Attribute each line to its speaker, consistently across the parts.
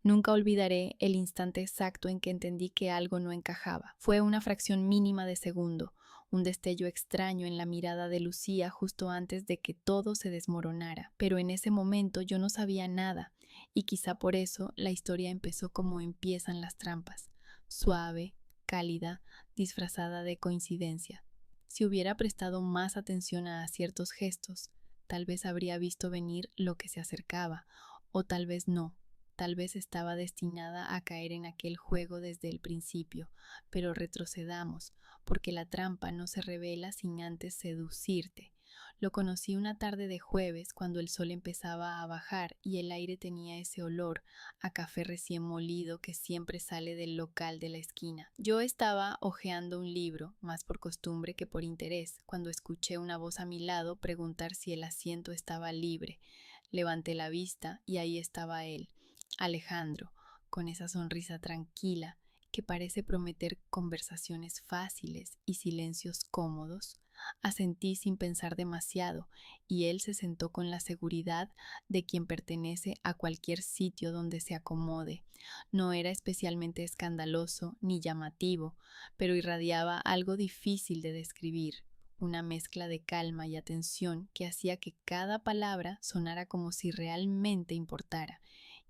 Speaker 1: Nunca olvidaré el instante exacto en que entendí que algo no encajaba. Fue una fracción mínima de segundo, un destello extraño en la mirada de Lucía justo antes de que todo se desmoronara. Pero en ese momento yo no sabía nada, y quizá por eso la historia empezó como empiezan las trampas, suave, cálida, disfrazada de coincidencia. Si hubiera prestado más atención a ciertos gestos, tal vez habría visto venir lo que se acercaba, o tal vez no. Tal vez estaba destinada a caer en aquel juego desde el principio, pero retrocedamos, porque la trampa no se revela sin antes seducirte. Lo conocí una tarde de jueves cuando el sol empezaba a bajar y el aire tenía ese olor a café recién molido que siempre sale del local de la esquina. Yo estaba hojeando un libro, más por costumbre que por interés, cuando escuché una voz a mi lado preguntar si el asiento estaba libre. Levanté la vista y ahí estaba él, Alejandro, con esa sonrisa tranquila que parece prometer conversaciones fáciles y silencios cómodos. Asentí sin pensar demasiado, y él se sentó con la seguridad de quien pertenece a cualquier sitio donde se acomode. No era especialmente escandaloso ni llamativo, pero irradiaba algo difícil de describir, una mezcla de calma y atención que hacía que cada palabra sonara como si realmente importara.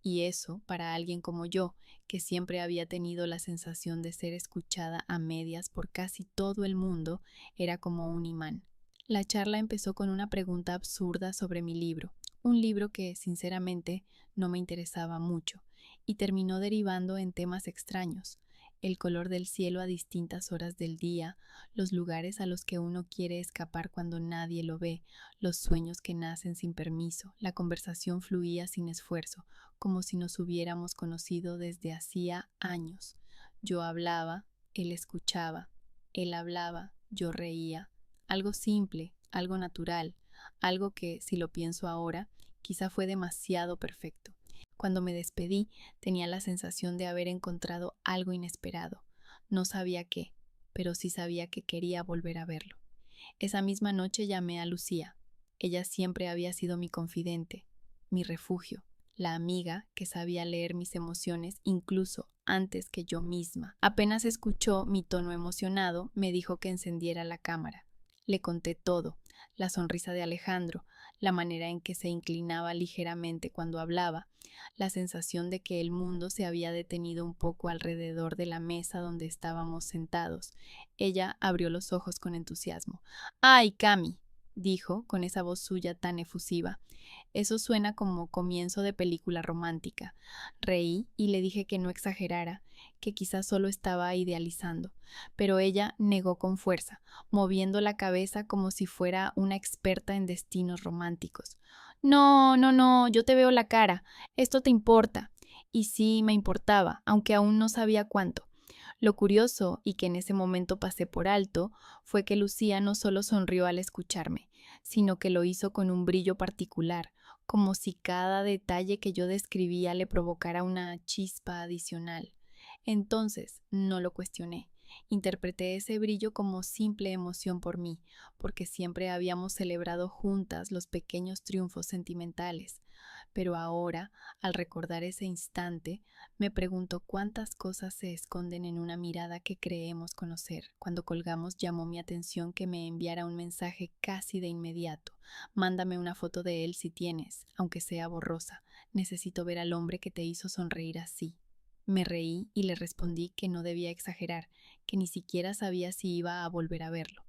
Speaker 1: Y eso, para alguien como yo, que siempre había tenido la sensación de ser escuchada a medias por casi todo el mundo, era como un imán. La charla empezó con una pregunta absurda sobre mi libro, un libro que, sinceramente, no me interesaba mucho, y terminó derivando en temas extraños: el color del cielo a distintas horas del día, los lugares a los que uno quiere escapar cuando nadie lo ve, los sueños que nacen sin permiso. La conversación fluía sin esfuerzo, como si nos hubiéramos conocido desde hacía años. Yo hablaba, él escuchaba, él hablaba, yo reía. Algo simple, algo natural, algo que, si lo pienso ahora, quizá fue demasiado perfecto. Cuando me despedí, tenía la sensación de haber encontrado algo inesperado. No sabía qué, pero sí sabía que quería volver a verlo. Esa misma noche llamé a Lucía. Ella siempre había sido mi confidente, mi refugio, la amiga que sabía leer mis emociones incluso antes que yo misma. Apenas escuchó mi tono emocionado, me dijo que encendiera la cámara. Le conté todo: la sonrisa de Alejandro, la manera en que se inclinaba ligeramente cuando hablaba, la sensación de que el mundo se había detenido un poco alrededor de la mesa donde estábamos sentados. Ella abrió los ojos con entusiasmo. «¡Ay, Cami!», dijo con esa voz suya tan efusiva. «Eso suena como comienzo de película romántica». Reí y le dije que no exagerara, que quizás solo estaba idealizando, pero ella negó con fuerza, moviendo la cabeza como si fuera una experta en destinos románticos. «No, no, no, yo te veo la cara. Esto te importa». Y sí, me importaba, aunque aún no sabía cuánto. Lo curioso, y que en ese momento pasé por alto, fue que Lucía no solo sonrió al escucharme, sino que lo hizo con un brillo particular, como si cada detalle que yo describía le provocara una chispa adicional. Entonces, no lo cuestioné. Interpreté ese brillo como simple emoción por mí, porque siempre habíamos celebrado juntas los pequeños triunfos sentimentales. Pero ahora, al recordar ese instante, me pregunto cuántas cosas se esconden en una mirada que creemos conocer. Cuando colgamos, llamó mi atención que me enviara un mensaje casi de inmediato. «Mándame una foto de él si tienes, aunque sea borrosa. Necesito ver al hombre que te hizo sonreír así». Me reí y le respondí que no debía exagerar, que ni siquiera sabía si iba a volver a verlo.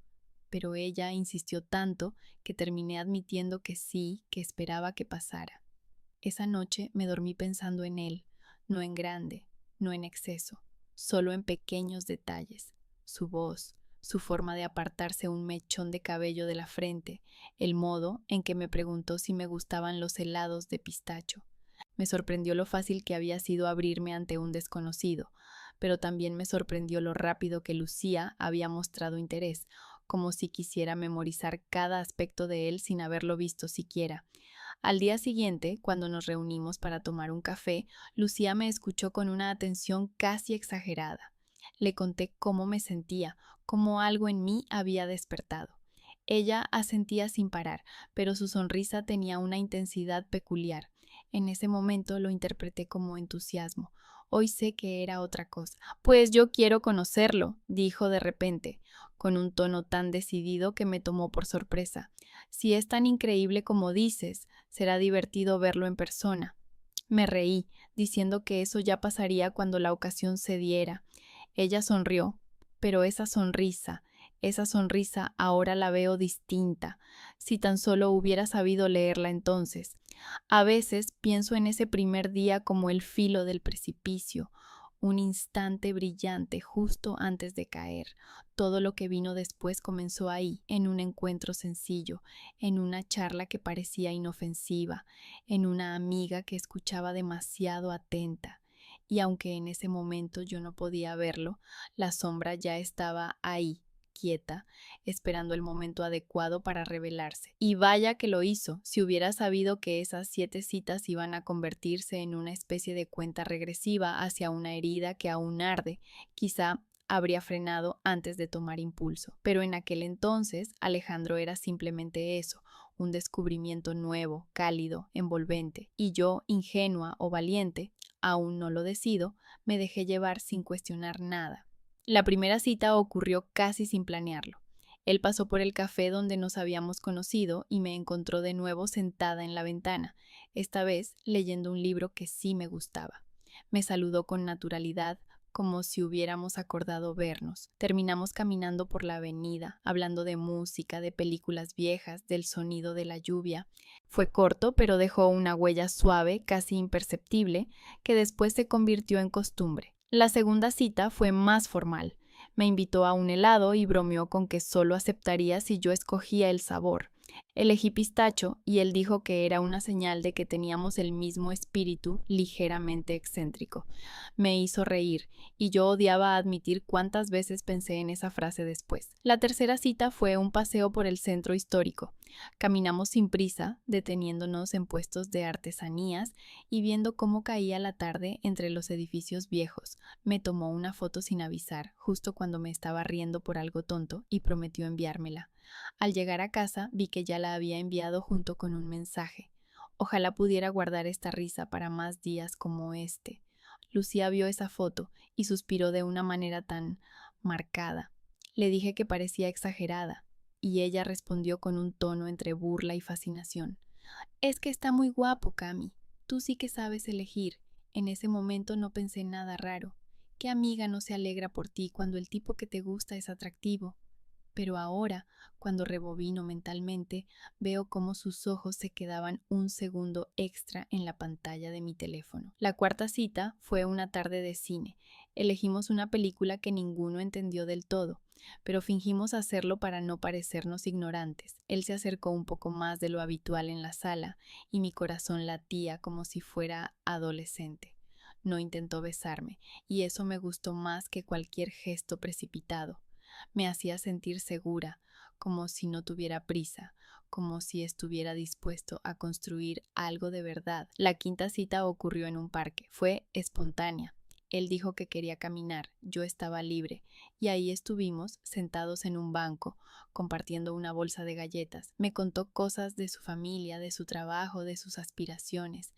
Speaker 1: Pero ella insistió tanto que terminé admitiendo que sí, que esperaba que pasara. Esa noche me dormí pensando en él, no en grande, no en exceso, solo en pequeños detalles: su voz, su forma de apartarse un mechón de cabello de la frente, el modo en que me preguntó si me gustaban los helados de pistacho. Me sorprendió lo fácil que había sido abrirme ante un desconocido, pero también me sorprendió lo rápido que Lucía había mostrado interés, como si quisiera memorizar cada aspecto de él sin haberlo visto siquiera. Al día siguiente, cuando nos reunimos para tomar un café, Lucía me escuchó con una atención casi exagerada. Le conté cómo me sentía, cómo algo en mí había despertado. Ella asentía sin parar, pero su sonrisa tenía una intensidad peculiar. En ese momento lo interpreté como entusiasmo. Hoy sé que era otra cosa. Pues yo quiero conocerlo, dijo de repente, con un tono tan decidido que me tomó por sorpresa. Si es tan increíble como dices, será divertido verlo en persona. Me reí, diciendo que eso ya pasaría cuando la ocasión se diera. Ella sonrió, pero esa sonrisa ahora la veo distinta, si tan solo hubiera sabido leerla entonces. A veces pienso en ese primer día como el filo del precipicio, un instante brillante justo antes de caer. Todo lo que vino después comenzó ahí, en un encuentro sencillo, en una charla que parecía inofensiva, en una amiga que escuchaba demasiado atenta. Y aunque en ese momento yo no podía verlo, la sombra ya estaba ahí, quieta, esperando el momento adecuado para revelarse. Y vaya que lo hizo, si hubiera sabido que esas 7 citas iban a convertirse en una especie de cuenta regresiva hacia una herida que aún arde, quizá habría frenado antes de tomar impulso. Pero en aquel entonces, Alejandro era simplemente eso, un descubrimiento nuevo, cálido, envolvente, y yo, ingenua o valiente, aún no lo decido, me dejé llevar sin cuestionar nada. La primera cita ocurrió casi sin planearlo. Él pasó por el café donde nos habíamos conocido y me encontró de nuevo sentada en la ventana, esta vez leyendo un libro que sí me gustaba. Me saludó con naturalidad, como si hubiéramos acordado vernos. Terminamos caminando por la avenida, hablando de música, de películas viejas, del sonido de la lluvia. Fue corto, pero dejó una huella suave, casi imperceptible, que después se convirtió en costumbre. La segunda cita fue más formal. Me invitó a un helado y bromeó con que solo aceptaría si yo escogía el sabor. Elegí pistacho y él dijo que era una señal de que teníamos el mismo espíritu ligeramente excéntrico. Me hizo reír y yo odiaba admitir cuántas veces pensé en esa frase después. La tercera cita fue un paseo por el centro histórico. Caminamos sin prisa, deteniéndonos en puestos de artesanías y viendo cómo caía la tarde entre los edificios viejos. Me tomó una foto sin avisar, justo cuando me estaba riendo por algo tonto, y prometió enviármela. Al llegar a casa vi que ya la había enviado junto con un mensaje. Ojalá pudiera guardar esta risa para más días como este. Lucía vio esa foto y suspiró de una manera tan marcada. Le dije que parecía exagerada, y ella respondió con un tono entre burla y fascinación. Es que está muy guapo, Cami. Tú sí que sabes elegir. En ese momento no pensé nada raro. ¿Qué amiga no se alegra por ti cuando el tipo que te gusta es atractivo? Pero ahora, cuando rebobino mentalmente, veo cómo sus ojos se quedaban un segundo extra en la pantalla de mi teléfono. La cuarta cita fue una tarde de cine. Elegimos una película que ninguno entendió del todo, pero fingimos hacerlo para no parecernos ignorantes. Él se acercó un poco más de lo habitual en la sala y mi corazón latía como si fuera adolescente. No intentó besarme, y eso me gustó más que cualquier gesto precipitado. Me hacía sentir segura, como si no tuviera prisa, como si estuviera dispuesto a construir algo de verdad. La quinta cita ocurrió en un parque. Fue espontánea. Él dijo que quería caminar, yo estaba libre, y ahí estuvimos, sentados en un banco, compartiendo una bolsa de galletas. Me contó cosas de su familia, de su trabajo, de sus aspiraciones.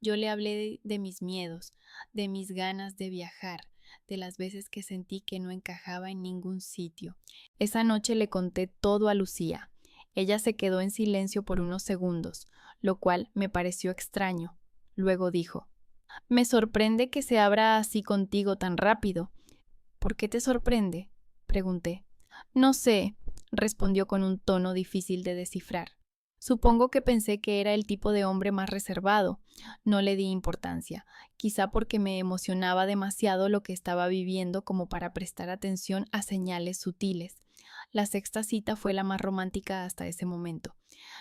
Speaker 1: Yo le hablé de mis miedos, de mis ganas de viajar, de las veces que sentí que no encajaba en ningún sitio. Esa noche le conté todo a Lucía. Ella se quedó en silencio por unos segundos, lo cual me pareció extraño. Luego dijo: Me sorprende que se abra así contigo tan rápido. ¿Por qué te sorprende?, pregunté. No sé, respondió con un tono difícil de descifrar. Supongo que pensé que era el tipo de hombre más reservado. No le di importancia, quizá porque me emocionaba demasiado lo que estaba viviendo como para prestar atención a señales sutiles. La sexta cita fue la más romántica hasta ese momento.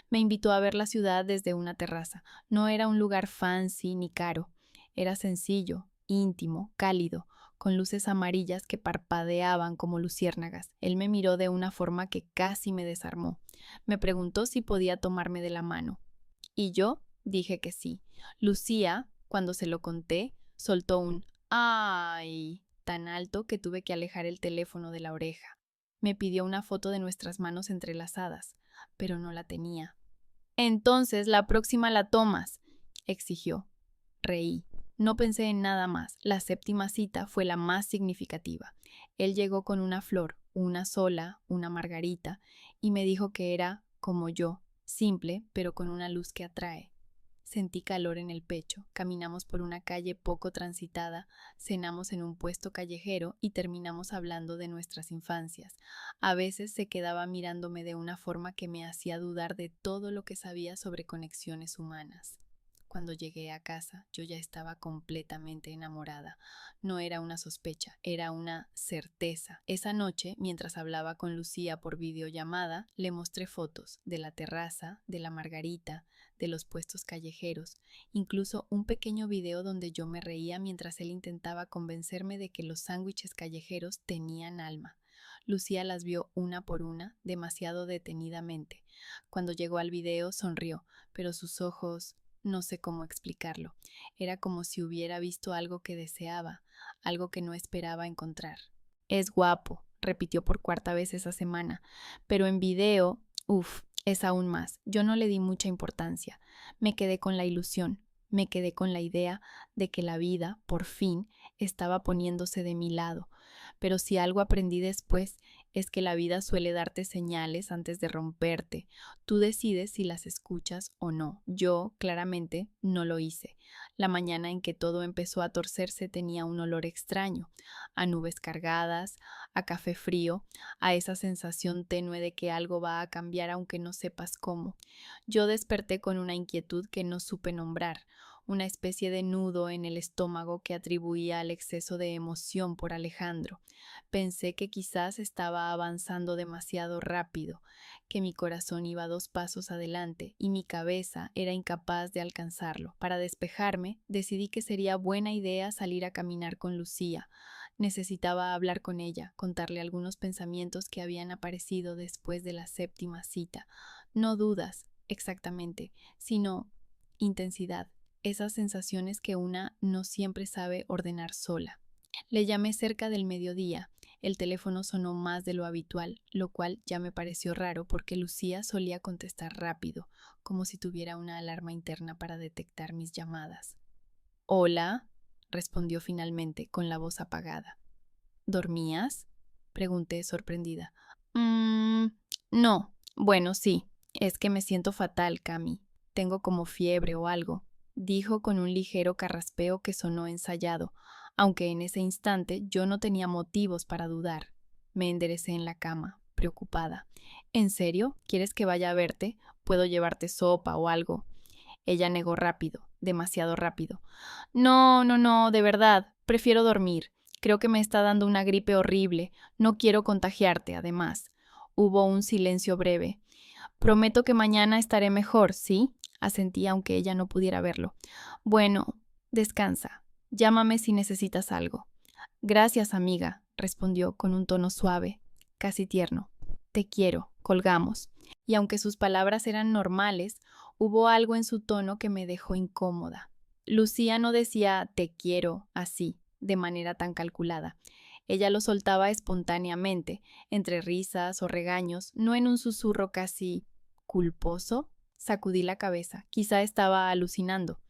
Speaker 1: Me invitó a ver la ciudad desde una terraza. No era un lugar fancy ni caro. Era sencillo, íntimo, cálido, con luces amarillas que parpadeaban como luciérnagas. Él me miró de una forma que casi me desarmó. Me preguntó si podía tomarme de la mano. Y yo dije que sí. Lucía, cuando se lo conté, soltó un ¡ay! Tan alto que tuve que alejar el teléfono de la oreja. Me pidió una foto de nuestras manos entrelazadas, pero no la tenía. Entonces, la próxima la tomas. exigió. Reí. No pensé en nada más. La séptima cita fue la más significativa. Él llegó con una flor, una sola, una margarita, y me dijo que era como yo, simple, pero con una luz que atrae. Sentí calor en el pecho, caminamos por una calle poco transitada, cenamos en un puesto callejero y terminamos hablando de nuestras infancias. A veces se quedaba mirándome de una forma que me hacía dudar de todo lo que sabía sobre conexiones humanas. Cuando llegué a casa, yo ya estaba completamente enamorada. No era una sospecha, era una certeza. Esa noche, mientras hablaba con Lucía por videollamada, le mostré fotos de la terraza, de la margarita, de los puestos callejeros, incluso un pequeño video donde yo me reía mientras él intentaba convencerme de que los sándwiches callejeros tenían alma. Lucía las vio una por una, demasiado detenidamente. Cuando llegó al video, sonrió, pero sus ojos, no sé cómo explicarlo. Era como si hubiera visto algo que deseaba, algo que no esperaba encontrar. Es guapo, repitió por cuarta vez esa semana, pero en video, es aún más. Yo no le di mucha importancia. Me quedé con la ilusión, me quedé con la idea de que la vida, por fin, estaba poniéndose de mi lado. Pero si algo aprendí después es que la vida suele darte señales antes de romperte. Tú decides si las escuchas o no. Yo, claramente, no lo hice. La mañana en que todo empezó a torcerse tenía un olor extraño, a nubes cargadas, a café frío, a esa sensación tenue de que algo va a cambiar aunque no sepas cómo. Yo desperté con una inquietud que no supe nombrar, una especie de nudo en el estómago que atribuía al exceso de emoción por Alejandro. Pensé que quizás estaba avanzando demasiado rápido, que mi corazón iba 2 pasos adelante y mi cabeza era incapaz de alcanzarlo. Para despejarme, decidí que sería buena idea salir a caminar con Lucía. Necesitaba hablar con ella, contarle algunos pensamientos que habían aparecido después de la séptima cita. No dudas, exactamente, sino intensidad, esas sensaciones que una no siempre sabe ordenar sola. Le llamé cerca del mediodía. El teléfono sonó más de lo habitual, lo cual ya me pareció raro porque Lucía solía contestar rápido, como si tuviera una alarma interna para detectar mis llamadas. Hola, respondió finalmente, con la voz apagada. ¿Dormías? Pregunté sorprendida. No. Bueno, sí. Es que me siento fatal, Cami. Tengo como fiebre o algo, dijo con un ligero carraspeo que sonó ensayado, aunque en ese instante yo no tenía motivos para dudar. Me enderecé en la cama, preocupada. ¿En serio? ¿Quieres que vaya a verte? ¿Puedo llevarte sopa o algo? Ella negó rápido, demasiado rápido. No, no, no, de verdad, prefiero dormir. Creo que me está dando una gripe horrible. No quiero contagiarte, además. Hubo un silencio breve. Prometo que mañana estaré mejor, ¿sí? Asentí aunque ella no pudiera verlo. Bueno, descansa. Llámame si necesitas algo. Gracias, amiga, respondió con un tono suave, casi tierno. Te quiero, colgamos. Y aunque sus palabras eran normales, hubo algo en su tono que me dejó incómoda. Lucía no decía te quiero así, de manera tan calculada. Ella lo soltaba espontáneamente, entre risas o regaños, no en un susurro casi culposo. Sacudí la cabeza, quizá estaba alucinando.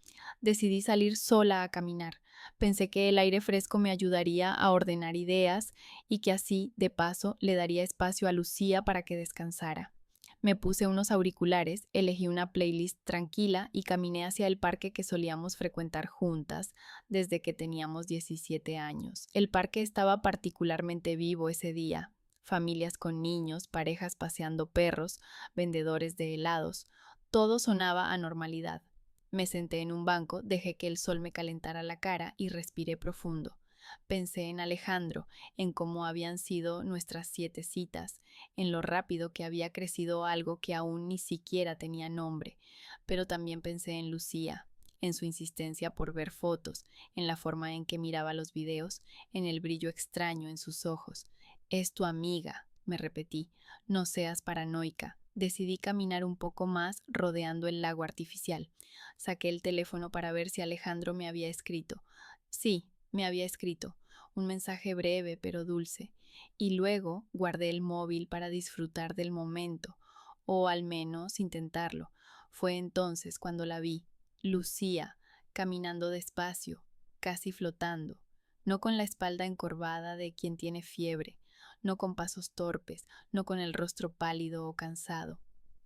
Speaker 1: Decidí salir sola a caminar. Pensé que el aire fresco me ayudaría a ordenar ideas y que así, de paso, le daría espacio a Lucía para que descansara. Me puse unos auriculares, elegí una playlist tranquila y caminé hacia el parque que solíamos frecuentar juntas desde que teníamos 17 años. El parque estaba particularmente vivo ese día. Familias con niños, parejas paseando perros, vendedores de helados. Todo sonaba a normalidad. Me senté en un banco, dejé que el sol me calentara la cara y respiré profundo. Pensé en Alejandro, en cómo habían sido nuestras 7 citas, en lo rápido que había crecido algo que aún ni siquiera tenía nombre, pero también pensé en Lucía, en su insistencia por ver fotos, en la forma en que miraba los videos, en el brillo extraño en sus ojos. Es tu amiga, me repetí, no seas paranoica. Decidí caminar un poco más rodeando el lago artificial. Saqué el teléfono para ver si Alejandro me había escrito. Sí, me había escrito, un mensaje breve pero dulce, y luego guardé el móvil para disfrutar del momento, o al menos intentarlo. Fue entonces cuando la vi. Lucía, caminando despacio, casi flotando, no con la espalda encorvada de quien tiene fiebre, no con pasos torpes, no con el rostro pálido o cansado,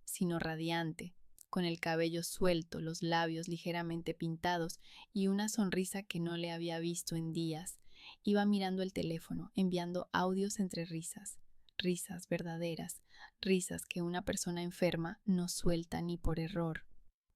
Speaker 1: sino radiante, con el cabello suelto, los labios ligeramente pintados y una sonrisa que no le había visto en días. Iba mirando el teléfono, enviando audios entre risas, risas verdaderas, risas que una persona enferma no suelta ni por error.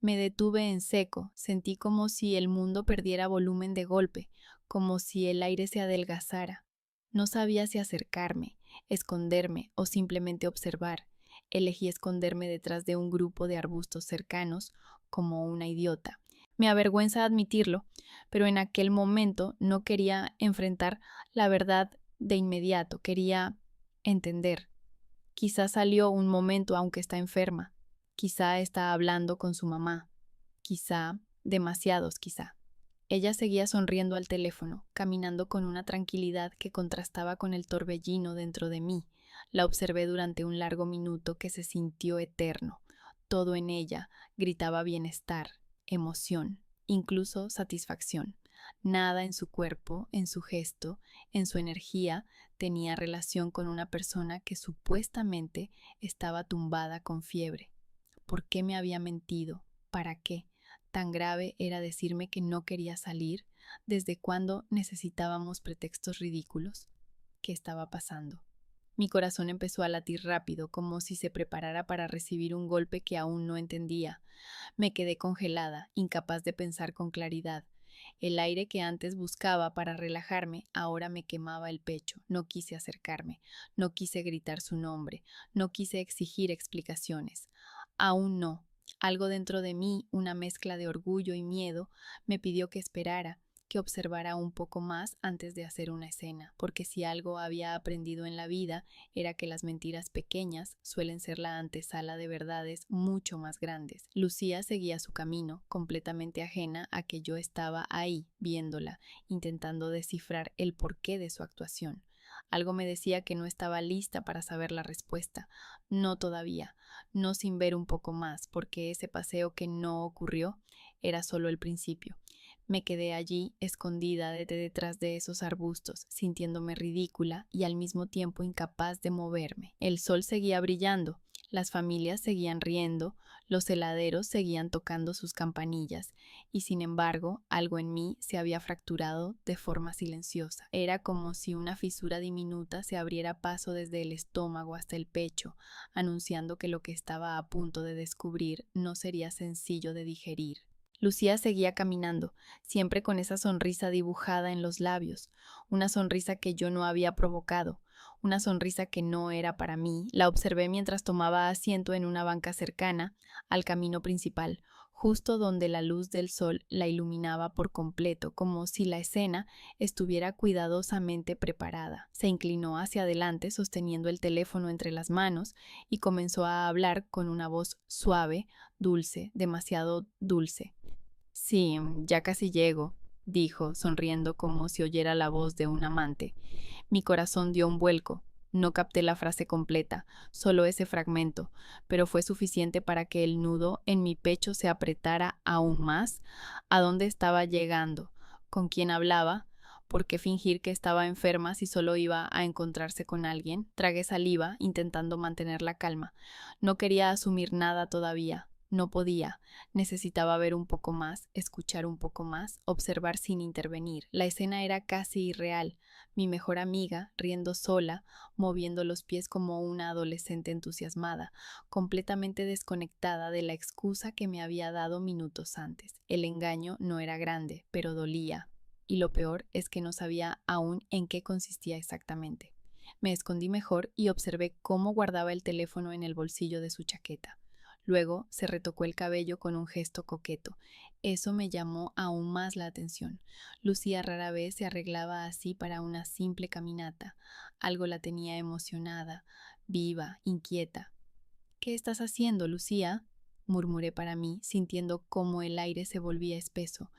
Speaker 1: Me detuve en seco, sentí como si el mundo perdiera volumen de golpe, como si el aire se adelgazara. No sabía si acercarme, esconderme o simplemente observar. Elegí esconderme detrás de un grupo de arbustos cercanos, como una idiota. Me avergüenza admitirlo, pero en aquel momento no quería enfrentar la verdad de inmediato, quería entender. Quizá salió un momento aunque está enferma. Quizá está hablando con su mamá. Quizá, demasiados quizá. Ella seguía sonriendo al teléfono, caminando con una tranquilidad que contrastaba con el torbellino dentro de mí. La observé durante un largo minuto que se sintió eterno. Todo en ella gritaba bienestar, emoción, incluso satisfacción. Nada en su cuerpo, en su gesto, en su energía tenía relación con una persona que supuestamente estaba tumbada con fiebre. ¿Por qué me había mentido? ¿Para qué? ¿Tan grave era decirme que no quería salir? ¿Desde cuándo necesitábamos pretextos ridículos? ¿Qué estaba pasando? Mi corazón empezó a latir rápido, como si se preparara para recibir un golpe que aún no entendía. Me quedé congelada, incapaz de pensar con claridad. El aire que antes buscaba para relajarme ahora me quemaba el pecho. No quise acercarme, no quise gritar su nombre, no quise exigir explicaciones. Aún no. Algo dentro de mí, una mezcla de orgullo y miedo, me pidió que esperara, que observara un poco más antes de hacer una escena, porque si algo había aprendido en la vida era que las mentiras pequeñas suelen ser la antesala de verdades mucho más grandes. Lucía seguía su camino, completamente ajena a que yo estaba ahí, viéndola, intentando descifrar el porqué de su actuación. Algo me decía que no estaba lista para saber la respuesta. No todavía, no sin ver un poco más, porque ese paseo que no ocurrió era solo el principio. Me quedé allí, escondida detrás de esos arbustos, sintiéndome ridícula y al mismo tiempo incapaz de moverme. El sol seguía brillando, las familias seguían riendo, los heladeros seguían tocando sus campanillas, y sin embargo, algo en mí se había fracturado de forma silenciosa. Era como si una fisura diminuta se abriera paso desde el estómago hasta el pecho, anunciando que lo que estaba a punto de descubrir no sería sencillo de digerir. Lucía seguía caminando, siempre con esa sonrisa dibujada en los labios, una sonrisa que yo no había provocado, una sonrisa que no era para mí. La observé mientras tomaba asiento en una banca cercana al camino principal, justo donde la luz del sol la iluminaba por completo, como si la escena estuviera cuidadosamente preparada. Se inclinó hacia adelante sosteniendo el teléfono entre las manos y comenzó a hablar con una voz suave, dulce, demasiado dulce. Sí, ya casi llego, dijo, sonriendo como si oyera la voz de un amante. Mi corazón dio un vuelco. No capté la frase completa, solo ese fragmento, pero fue suficiente para que el nudo en mi pecho se apretara aún más. ¿A dónde estaba llegando? ¿Con quién hablaba? ¿Por qué fingir que estaba enferma si solo iba a encontrarse con alguien? Tragué saliva, intentando mantener la calma. No quería asumir nada todavía. No podía. Necesitaba ver un poco más, escuchar un poco más, observar sin intervenir. La escena era casi irreal. Mi mejor amiga, riendo sola, moviendo los pies como una adolescente entusiasmada, completamente desconectada de la excusa que me había dado minutos antes. El engaño no era grande, pero dolía. Y lo peor es que no sabía aún en qué consistía exactamente. Me escondí mejor y observé cómo guardaba el teléfono en el bolsillo de su chaqueta. Luego se retocó el cabello con un gesto coqueto. Eso me llamó aún más la atención. Lucía rara vez se arreglaba así para una simple caminata. Algo la tenía emocionada, viva, inquieta. ¿Qué estás haciendo, Lucía?, murmuré para mí, sintiendo cómo el aire se volvía espeso.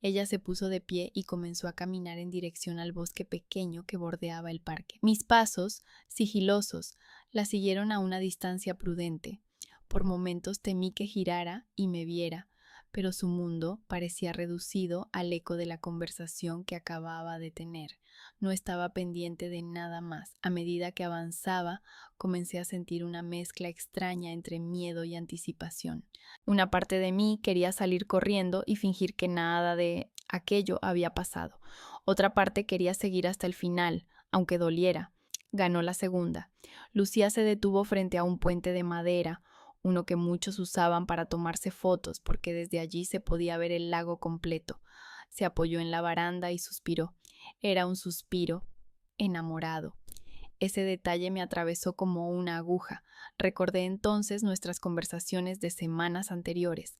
Speaker 1: Ella se puso de pie y comenzó a caminar en dirección al bosque pequeño que bordeaba el parque. Mis pasos, sigilosos, la siguieron a una distancia prudente. Por momentos temí que girara y me viera, pero su mundo parecía reducido al eco de la conversación que acababa de tener. No estaba pendiente de nada más. A medida que avanzaba, comencé a sentir una mezcla extraña entre miedo y anticipación. Una parte de mí quería salir corriendo y fingir que nada de aquello había pasado. Otra parte quería seguir hasta el final, aunque doliera. Ganó la segunda. Lucía se detuvo frente a un puente de madera, uno que muchos usaban para tomarse fotos porque desde allí se podía ver el lago completo. Se apoyó en la baranda y suspiró. Era un suspiro enamorado. Ese detalle me atravesó como una aguja. Recordé entonces nuestras conversaciones de semanas anteriores.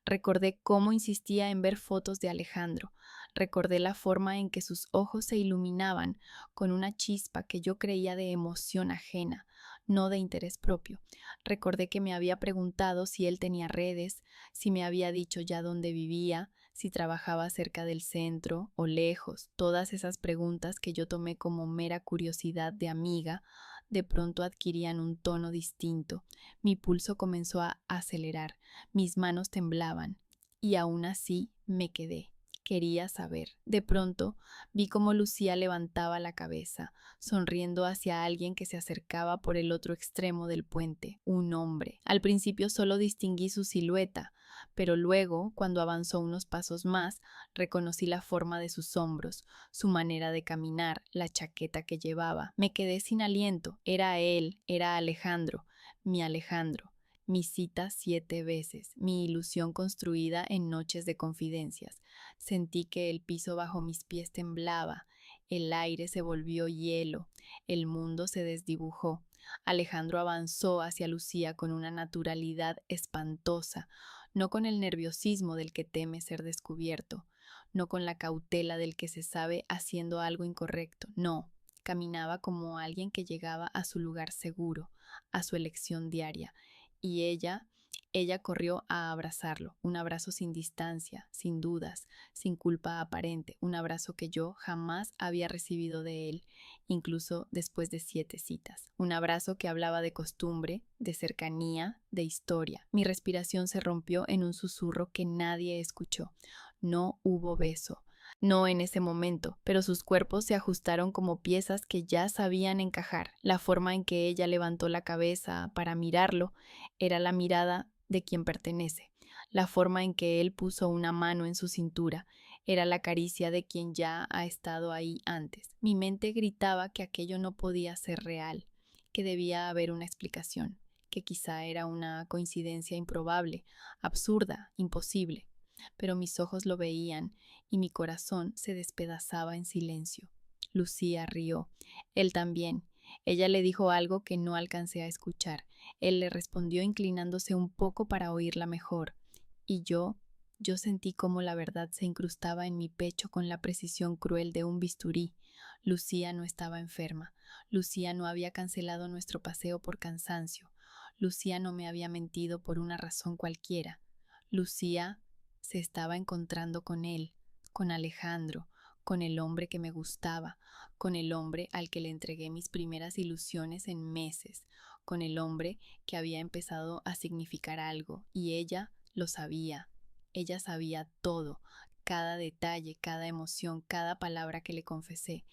Speaker 1: Recordé cómo insistía en ver fotos de Alejandro. Recordé la forma en que sus ojos se iluminaban con una chispa que yo creía de emoción ajena, no de interés propio. Recordé que me había preguntado si él tenía redes, si me había dicho ya dónde vivía, si trabajaba cerca del centro o lejos. Todas esas preguntas que yo tomé como mera curiosidad de amiga, de pronto adquirían un tono distinto. Mi pulso comenzó a acelerar, mis manos temblaban, y aún así me quedé. Quería saber. De pronto vi cómo Lucía levantaba la cabeza, sonriendo hacia alguien que se acercaba por el otro extremo del puente, un hombre. Al principio solo distinguí su silueta, pero luego, cuando avanzó unos pasos más, reconocí la forma de sus hombros, su manera de caminar, la chaqueta que llevaba. Me quedé sin aliento. Era él, era Alejandro, mi cita 7 veces, mi ilusión construida en noches de confidencias. Sentí que el piso bajo mis pies temblaba, el aire se volvió hielo, el mundo se desdibujó. Alejandro avanzó hacia Lucía con una naturalidad espantosa, no con el nerviosismo del que teme ser descubierto, no con la cautela del que se sabe haciendo algo incorrecto, no, caminaba como alguien que llegaba a su lugar seguro, a su elección diaria, y ella corrió a abrazarlo, un abrazo sin distancia, sin dudas, sin culpa aparente, un abrazo que yo jamás había recibido de él, incluso después de 7 citas. Un abrazo que hablaba de costumbre, de cercanía, de historia. Mi respiración se rompió en un susurro que nadie escuchó. No hubo beso. No en ese momento, pero sus cuerpos se ajustaron como piezas que ya sabían encajar. La forma en que ella levantó la cabeza para mirarlo era la mirada de quien pertenece. La forma en que él puso una mano en su cintura era la caricia de quien ya ha estado ahí antes. Mi mente gritaba que aquello no podía ser real, que debía haber una explicación, que quizá era una coincidencia improbable, absurda, imposible. Pero mis ojos lo veían y mi corazón se despedazaba en silencio. Lucía rió. Él también. Ella le dijo algo que no alcancé a escuchar. Él le respondió inclinándose un poco para oírla mejor. Y yo sentí cómo la verdad se incrustaba en mi pecho con la precisión cruel de un bisturí. Lucía no estaba enferma. Lucía no había cancelado nuestro paseo por cansancio. Lucía no me había mentido por una razón cualquiera. Lucía se estaba encontrando con él, con Alejandro, con el hombre que me gustaba, con el hombre al que le entregué mis primeras ilusiones en meses, con el hombre que había empezado a significar algo, y ella lo sabía. Ella sabía todo, cada detalle, cada emoción, cada palabra que le confesé.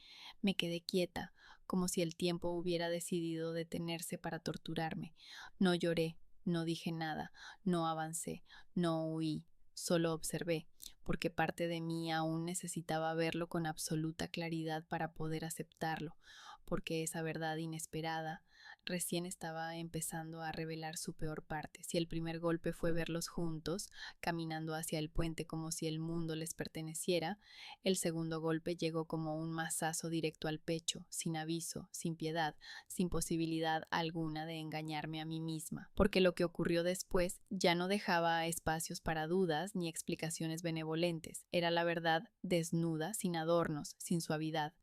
Speaker 1: Me quedé quieta, como si el tiempo hubiera decidido detenerse para torturarme. No lloré, no dije nada, no avancé, no huí. Solo observé, porque parte de mí aún necesitaba verlo con absoluta claridad para poder aceptarlo, porque esa verdad inesperada recién estaba empezando a revelar su peor parte. Si el primer golpe fue verlos juntos, caminando hacia el puente como si el mundo les perteneciera, el segundo golpe llegó como un mazazo directo al pecho, sin aviso, sin piedad, sin posibilidad alguna de engañarme a mí misma, porque lo que ocurrió después ya no dejaba espacios para dudas ni explicaciones benevolentes. Era la verdad desnuda, sin adornos, sin suavidad.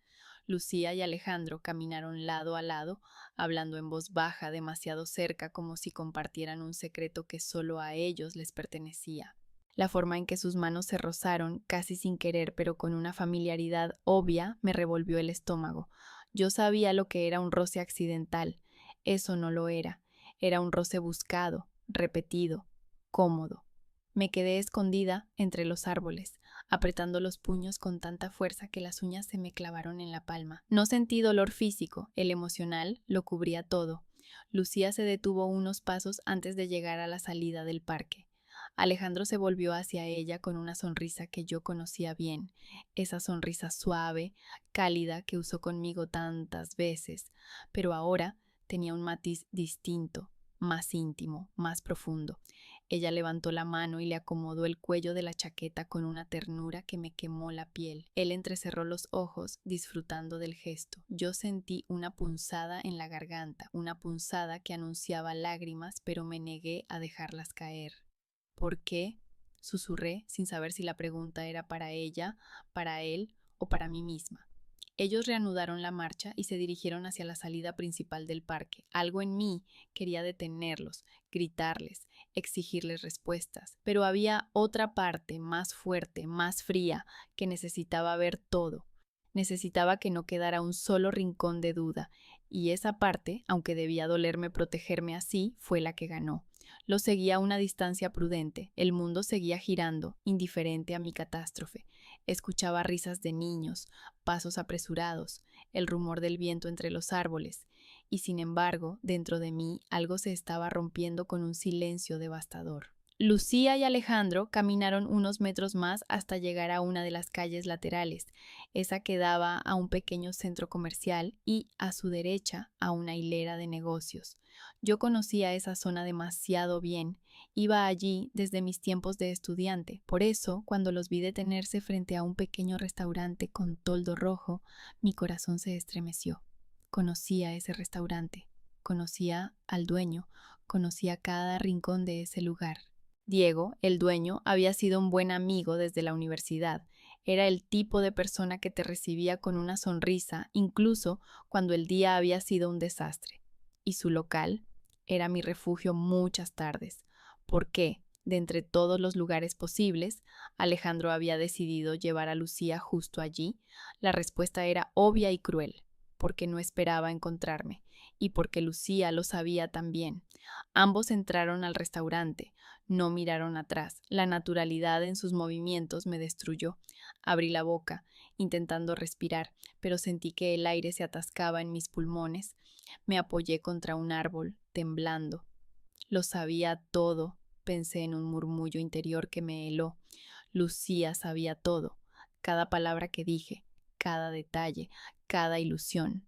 Speaker 1: Lucía y Alejandro caminaron lado a lado, hablando en voz baja, demasiado cerca, como si compartieran un secreto que solo a ellos les pertenecía. La forma en que sus manos se rozaron, casi sin querer, pero con una familiaridad obvia, me revolvió el estómago. Yo sabía lo que era un roce accidental. Eso no lo era. Era un roce buscado, repetido, cómodo. Me quedé escondida entre los árboles, apretando los puños con tanta fuerza que las uñas se me clavaron en la palma. No sentí dolor físico, el emocional lo cubría todo. Lucía se detuvo unos pasos antes de llegar a la salida del parque. Alejandro se volvió hacia ella con una sonrisa que yo conocía bien, esa sonrisa suave, cálida que usó conmigo tantas veces, pero ahora tenía un matiz distinto, más íntimo, más profundo. Ella levantó la mano y le acomodó el cuello de la chaqueta con una ternura que me quemó la piel. Él entrecerró los ojos, disfrutando del gesto. Yo sentí una punzada en la garganta, una punzada que anunciaba lágrimas, pero me negué a dejarlas caer. ¿Por qué? Susurré, sin saber si la pregunta era para ella, para él o para mí misma. Ellos reanudaron la marcha y se dirigieron hacia la salida principal del parque. Algo en mí quería detenerlos, gritarles, exigirles respuestas, pero había otra parte más fuerte, más fría, que necesitaba ver todo. Necesitaba que no quedara un solo rincón de duda, y esa parte, aunque debía dolerme protegerme así, fue la que ganó. Lo seguía a una distancia prudente, el mundo seguía girando, indiferente a mi catástrofe. Escuchaba risas de niños, pasos apresurados, el rumor del viento entre los árboles, y sin embargo, dentro de mí algo se estaba rompiendo con un silencio devastador. Lucía y Alejandro caminaron unos metros más hasta llegar a una de las calles laterales, esa que daba a un pequeño centro comercial y, a su derecha, a una hilera de negocios. Yo conocía esa zona demasiado bien, iba allí desde mis tiempos de estudiante, por eso, cuando los vi detenerse frente a un pequeño restaurante con toldo rojo, mi corazón se estremeció. Conocía ese restaurante, conocía al dueño, conocía cada rincón de ese lugar. Diego, el dueño, había sido un buen amigo desde la universidad. Era el tipo de persona que te recibía con una sonrisa, incluso cuando el día había sido un desastre. Y su local era mi refugio muchas tardes. ¿Por qué? De entre todos los lugares posibles, Alejandro había decidido llevar a Lucía justo allí. La respuesta era obvia y cruel, porque no esperaba encontrarme, y porque Lucía lo sabía también. Ambos entraron al restaurante. No miraron atrás. La naturalidad en sus movimientos me destruyó. Abrí la boca, intentando respirar, pero sentí que el aire se atascaba en mis pulmones. Me apoyé contra un árbol, temblando. Lo sabía todo, pensé en un murmullo interior que me heló. Lucía sabía todo, cada palabra que dije, cada detalle, cada ilusión.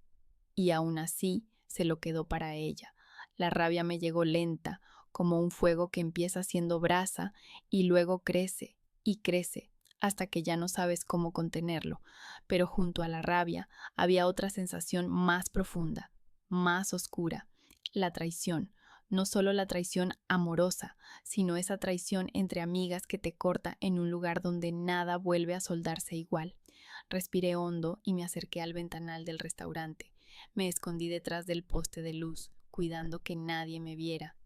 Speaker 1: Y aún así se lo quedó para ella. La rabia me llegó lenta, como un fuego que empieza siendo brasa y luego crece y crece hasta que ya no sabes cómo contenerlo. Pero junto a la rabia había otra sensación más profunda, más oscura, la traición. No solo la traición amorosa, sino esa traición entre amigas que te corta en un lugar donde nada vuelve a soldarse igual. Respiré hondo y me acerqué al ventanal del restaurante. Me escondí detrás del poste de luz, cuidando que nadie me viera.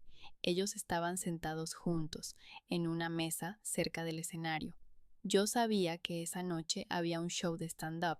Speaker 1: Ellos estaban sentados juntos, en una mesa cerca del escenario. Yo sabía que esa noche había un show de stand-up.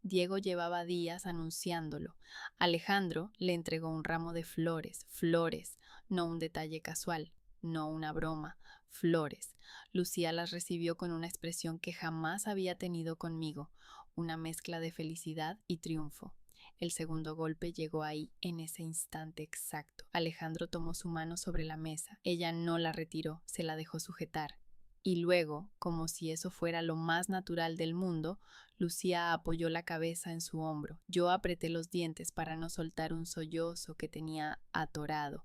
Speaker 1: Diego llevaba días anunciándolo. Alejandro le entregó un ramo de flores, flores, no un detalle casual, no una broma, flores. Lucía las recibió con una expresión que jamás había tenido conmigo, una mezcla de felicidad y triunfo. El segundo golpe llegó ahí, en ese instante exacto. Alejandro tomó su mano sobre la mesa. Ella no la retiró, se la dejó sujetar. Y luego, como si eso fuera lo más natural del mundo, Lucía apoyó la cabeza en su hombro. Yo apreté los dientes para no soltar un sollozo que tenía atorado.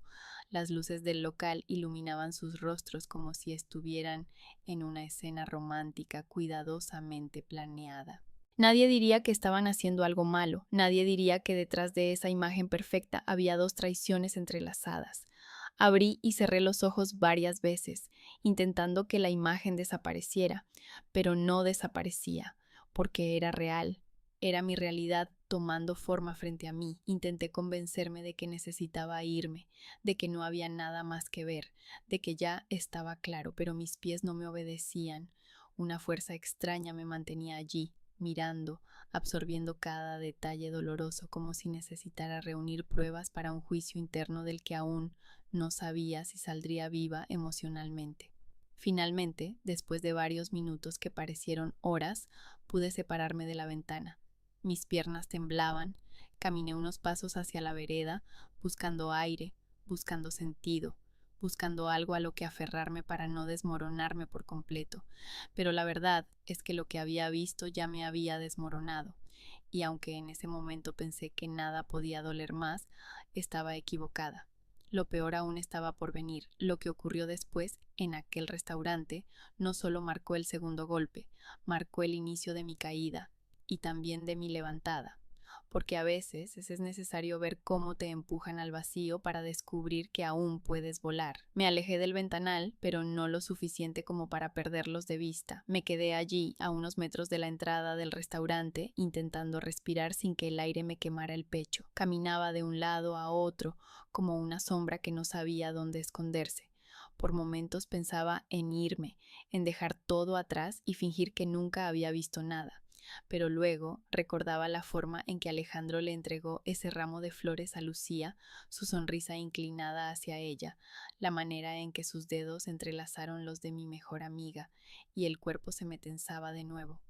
Speaker 1: Las luces del local iluminaban sus rostros como si estuvieran en una escena romántica cuidadosamente planeada. Nadie diría que estaban haciendo algo malo, nadie diría que detrás de esa imagen perfecta había dos traiciones entrelazadas. Abrí y cerré los ojos varias veces, intentando que la imagen desapareciera, pero no desaparecía, porque era real, era mi realidad tomando forma frente a mí. Intenté convencerme de que necesitaba irme, de que no había nada más que ver, de que ya estaba claro, pero mis pies no me obedecían. Una fuerza extraña me mantenía allí, mirando, absorbiendo cada detalle doloroso como si necesitara reunir pruebas para un juicio interno del que aún no sabía si saldría viva emocionalmente. Finalmente, después de varios minutos que parecieron horas, pude separarme de la ventana. Mis piernas temblaban, caminé unos pasos hacia la vereda, buscando aire, buscando sentido, buscando algo a lo que aferrarme para no desmoronarme por completo. Pero la verdad es que lo que había visto ya me había desmoronado, y aunque en ese momento pensé que nada podía doler más, estaba equivocada. Lo peor aún estaba por venir. Lo que ocurrió después en aquel restaurante no solo marcó el segundo golpe, marcó el inicio de mi caída y también de mi levantada, porque a veces es necesario ver cómo te empujan al vacío para descubrir que aún puedes volar. Me alejé del ventanal, pero no lo suficiente como para perderlos de vista. Me quedé allí, a unos metros de la entrada del restaurante, intentando respirar sin que el aire me quemara el pecho. Caminaba de un lado a otro, como una sombra que no sabía dónde esconderse. Por momentos pensaba en irme, en dejar todo atrás y fingir que nunca había visto nada. Pero luego recordaba la forma en que Alejandro le entregó ese ramo de flores a Lucía, su sonrisa inclinada hacia ella, la manera en que sus dedos entrelazaron los de mi mejor amiga, y el cuerpo se me tensaba de nuevo.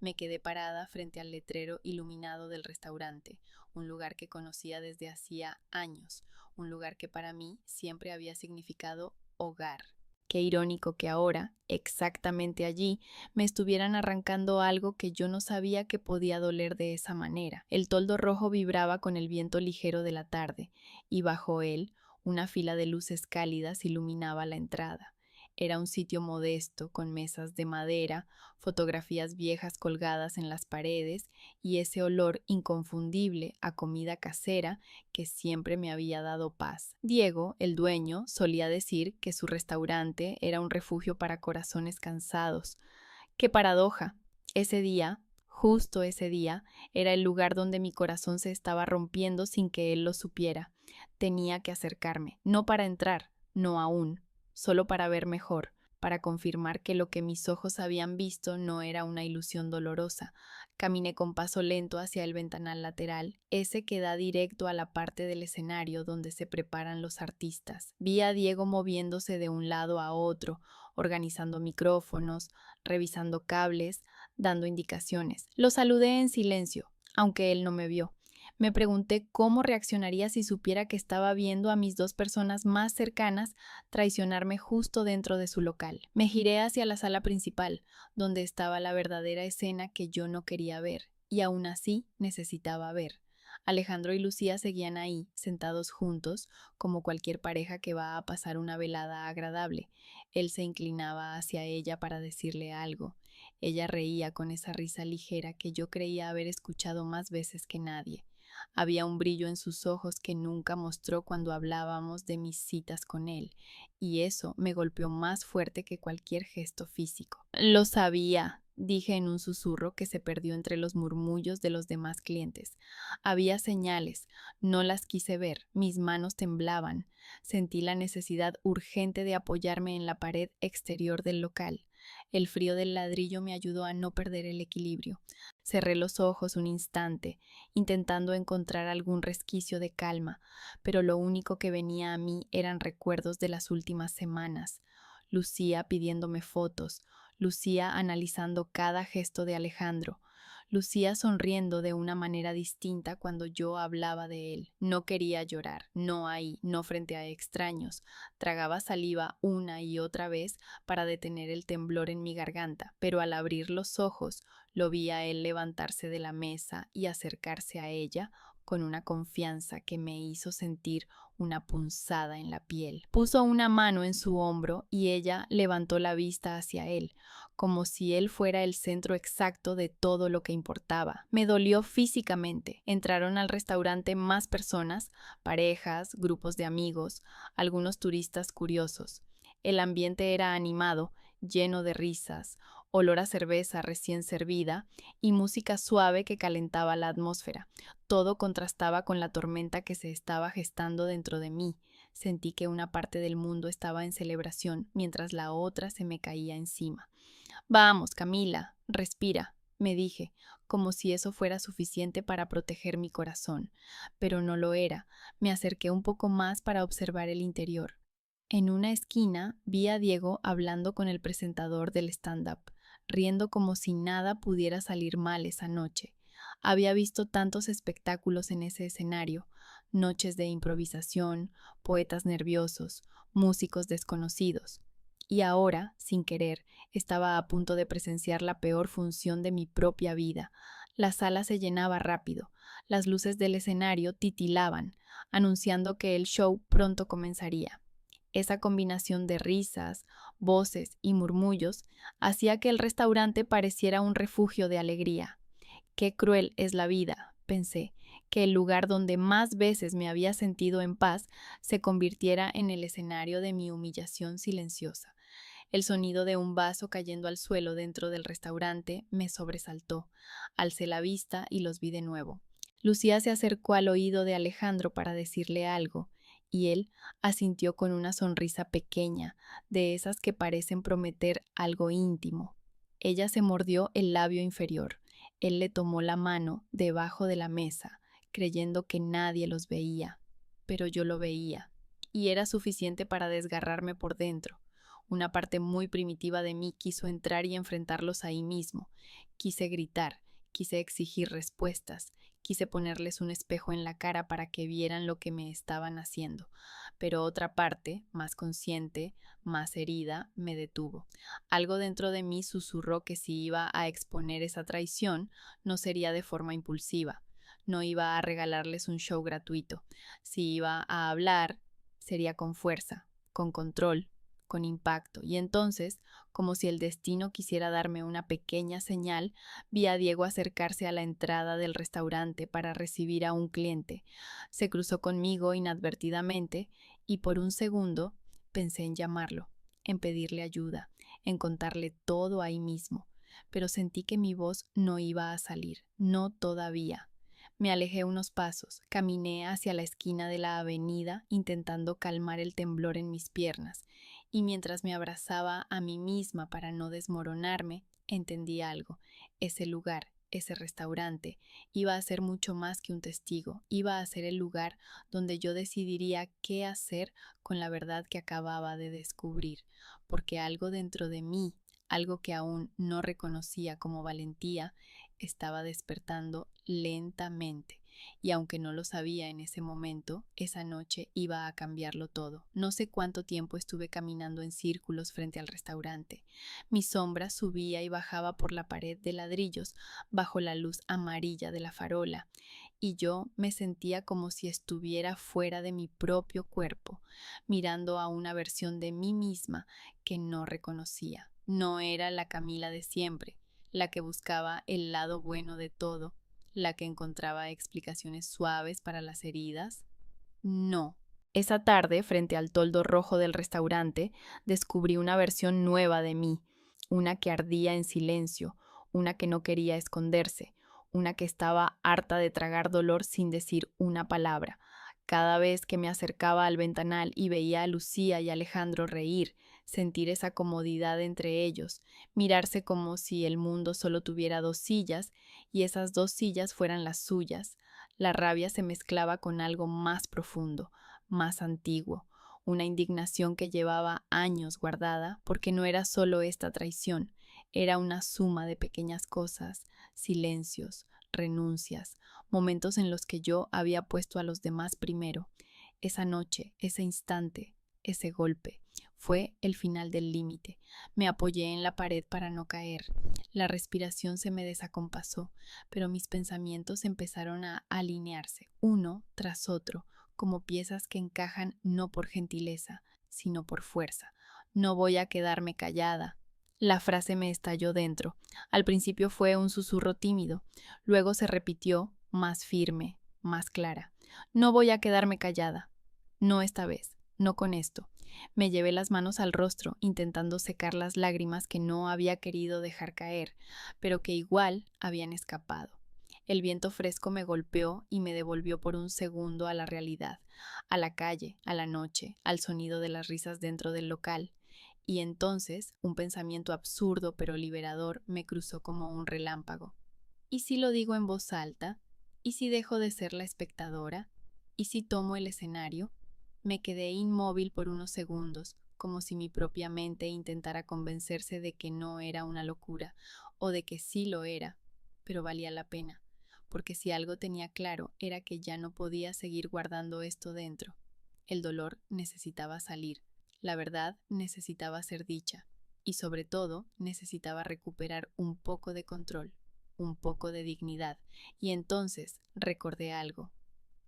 Speaker 1: Me quedé parada frente al letrero iluminado del restaurante, un lugar que conocía desde hacía años, un lugar que para mí siempre había significado hogar. Qué irónico que ahora, exactamente allí, me estuvieran arrancando algo que yo no sabía que podía doler de esa manera. El toldo rojo vibraba con el viento ligero de la tarde, y bajo él una fila de luces cálidas iluminaba la entrada. Era un sitio modesto, con mesas de madera, fotografías viejas colgadas en las paredes y ese olor inconfundible a comida casera que siempre me había dado paz. Diego, el dueño, solía decir que su restaurante era un refugio para corazones cansados. ¡Qué paradoja! Ese día, justo ese día, era el lugar donde mi corazón se estaba rompiendo sin que él lo supiera. Tenía que acercarme, no para entrar, no aún, solo para ver mejor, para confirmar que lo que mis ojos habían visto no era una ilusión dolorosa. Caminé con paso lento hacia el ventanal lateral, ese que da directo a la parte del escenario donde se preparan los artistas. Vi a Diego moviéndose de un lado a otro, organizando micrófonos, revisando cables, dando indicaciones. Lo saludé en silencio, aunque él no me vio. Me pregunté cómo reaccionaría si supiera que estaba viendo a mis dos personas más cercanas traicionarme justo dentro de su local. Me giré hacia la sala principal, donde estaba la verdadera escena que yo no quería ver, y aún así necesitaba ver. Alejandro y Lucía seguían ahí, sentados juntos, como cualquier pareja que va a pasar una velada agradable. Él se inclinaba hacia ella para decirle algo. Ella reía con esa risa ligera que yo creía haber escuchado más veces que nadie. Había un brillo en sus ojos que nunca mostró cuando hablábamos de mis citas con él, y eso me golpeó más fuerte que cualquier gesto físico. Lo sabía, dije en un susurro que se perdió entre los murmullos de los demás clientes. Había señales, no las quise ver, mis manos temblaban, sentí la necesidad urgente de apoyarme en la pared exterior del local. El frío del ladrillo me ayudó a no perder el equilibrio. Cerré los ojos un instante, intentando encontrar algún resquicio de calma, pero lo único que venía a mí eran recuerdos de las últimas semanas. Lucía pidiéndome fotos, Lucía analizando cada gesto de Alejandro, Lucía sonriendo de una manera distinta cuando yo hablaba de él. No quería llorar, no ahí, no frente a extraños. Tragaba saliva una y otra vez para detener el temblor en mi garganta, pero al abrir los ojos lo vi a él levantarse de la mesa y acercarse a ella con una confianza que me hizo sentir una punzada en la piel. Puso una mano en su hombro y ella levantó la vista hacia él, como si él fuera el centro exacto de todo lo que importaba. Me dolió físicamente. Entraron al restaurante más personas, parejas, grupos de amigos, algunos turistas curiosos. El ambiente era animado, lleno de risas, olor a cerveza recién servida y música suave que calentaba la atmósfera. Todo contrastaba con la tormenta que se estaba gestando dentro de mí. Sentí que una parte del mundo estaba en celebración, mientras la otra se me caía encima. Vamos, Camila, respira, me dije, como si eso fuera suficiente para proteger mi corazón. Pero no lo era. Me acerqué un poco más para observar el interior. En una esquina vi a Diego hablando con el presentador del stand-up, riendo como si nada pudiera salir mal esa noche. Había visto tantos espectáculos en ese escenario, noches de improvisación, poetas nerviosos, músicos desconocidos. Y ahora, sin querer, estaba a punto de presenciar la peor función de mi propia vida. La sala se llenaba rápido, las luces del escenario titilaban, anunciando que el show pronto comenzaría. Esa combinación de risas, voces y murmullos hacía que el restaurante pareciera un refugio de alegría. Qué cruel es la vida, pensé, que el lugar donde más veces me había sentido en paz se convirtiera en el escenario de mi humillación silenciosa. El sonido de un vaso cayendo al suelo dentro del restaurante me sobresaltó. Alcé la vista y los vi de nuevo. Lucía se acercó al oído de Alejandro para decirle algo, y él asintió con una sonrisa pequeña, de esas que parecen prometer algo íntimo. Ella se mordió el labio inferior. Él le tomó la mano debajo de la mesa, creyendo que nadie los veía. Pero yo lo veía, y era suficiente para desgarrarme por dentro. Una parte muy primitiva de mí quiso entrar y enfrentarlos ahí mismo. Quise gritar, quise exigir respuestas, quise ponerles un espejo en la cara para que vieran lo que me estaban haciendo. Pero otra parte, más consciente, más herida, me detuvo. Algo dentro de mí susurró que si iba a exponer esa traición, no sería de forma impulsiva. No iba a regalarles un show gratuito. Si iba a hablar, sería con fuerza, con control, con impacto. Y entonces, como si el destino quisiera darme una pequeña señal, vi a Diego acercarse a la entrada del restaurante para recibir a un cliente. Se cruzó conmigo inadvertidamente y por un segundo pensé en llamarlo, en pedirle ayuda, en contarle todo ahí mismo, pero sentí que mi voz no iba a salir, no todavía. Me alejé unos pasos, caminé hacia la esquina de la avenida intentando calmar el temblor en mis piernas, y mientras me abrazaba a mí misma para no desmoronarme, entendí algo. Ese lugar, ese restaurante, iba a ser mucho más que un testigo, iba a ser el lugar donde yo decidiría qué hacer con la verdad que acababa de descubrir, porque algo dentro de mí, algo que aún no reconocía como valentía, estaba despertando lentamente. Y aunque no lo sabía en ese momento, esa noche iba a cambiarlo todo. No sé cuánto tiempo estuve caminando en círculos frente al restaurante. Mi sombra subía y bajaba por la pared de ladrillos bajo la luz amarilla de la farola, y yo me sentía como si estuviera fuera de mi propio cuerpo, mirando a una versión de mí misma que no reconocía. No era la Camila de siempre, la que buscaba el lado bueno de todo, la que encontraba explicaciones suaves para las heridas. No. Esa tarde, frente al toldo rojo del restaurante, descubrí una versión nueva de mí, una que ardía en silencio, una que no quería esconderse, una que estaba harta de tragar dolor sin decir una palabra. Cada vez que me acercaba al ventanal y veía a Lucía y Alejandro reír, sentir esa comodidad entre ellos, mirarse como si el mundo solo tuviera dos sillas y esas dos sillas fueran las suyas, la rabia se mezclaba con algo más profundo, más antiguo, una indignación que llevaba años guardada, porque no era solo esta traición, era una suma de pequeñas cosas, silencios, renuncias, momentos en los que yo había puesto a los demás primero. Esa noche, ese instante, ese golpe, fue el final del límite. Me apoyé en la pared para no caer. La respiración se me desacompasó, pero mis pensamientos empezaron a alinearse, uno tras otro, como piezas que encajan no por gentileza, sino por fuerza. No voy a quedarme callada. La frase me estalló dentro. Al principio fue un susurro tímido, luego se repitió, más firme, más clara. No voy a quedarme callada. No esta vez, no con esto. Me llevé las manos al rostro, intentando secar las lágrimas que no había querido dejar caer, pero que igual habían escapado. El viento fresco me golpeó y me devolvió por un segundo a la realidad, a la calle, a la noche, al sonido de las risas dentro del local. Y entonces un pensamiento absurdo pero liberador me cruzó como un relámpago. ¿Y si lo digo en voz alta? ¿Y si dejo de ser la espectadora? ¿Y si tomo el escenario? Me quedé inmóvil por unos segundos, como si mi propia mente intentara convencerse de que no era una locura, o de que sí lo era, pero valía la pena, porque si algo tenía claro era que ya no podía seguir guardando esto dentro. El dolor necesitaba salir, la verdad necesitaba ser dicha, y sobre todo necesitaba recuperar un poco de control, un poco de dignidad, y entonces recordé algo.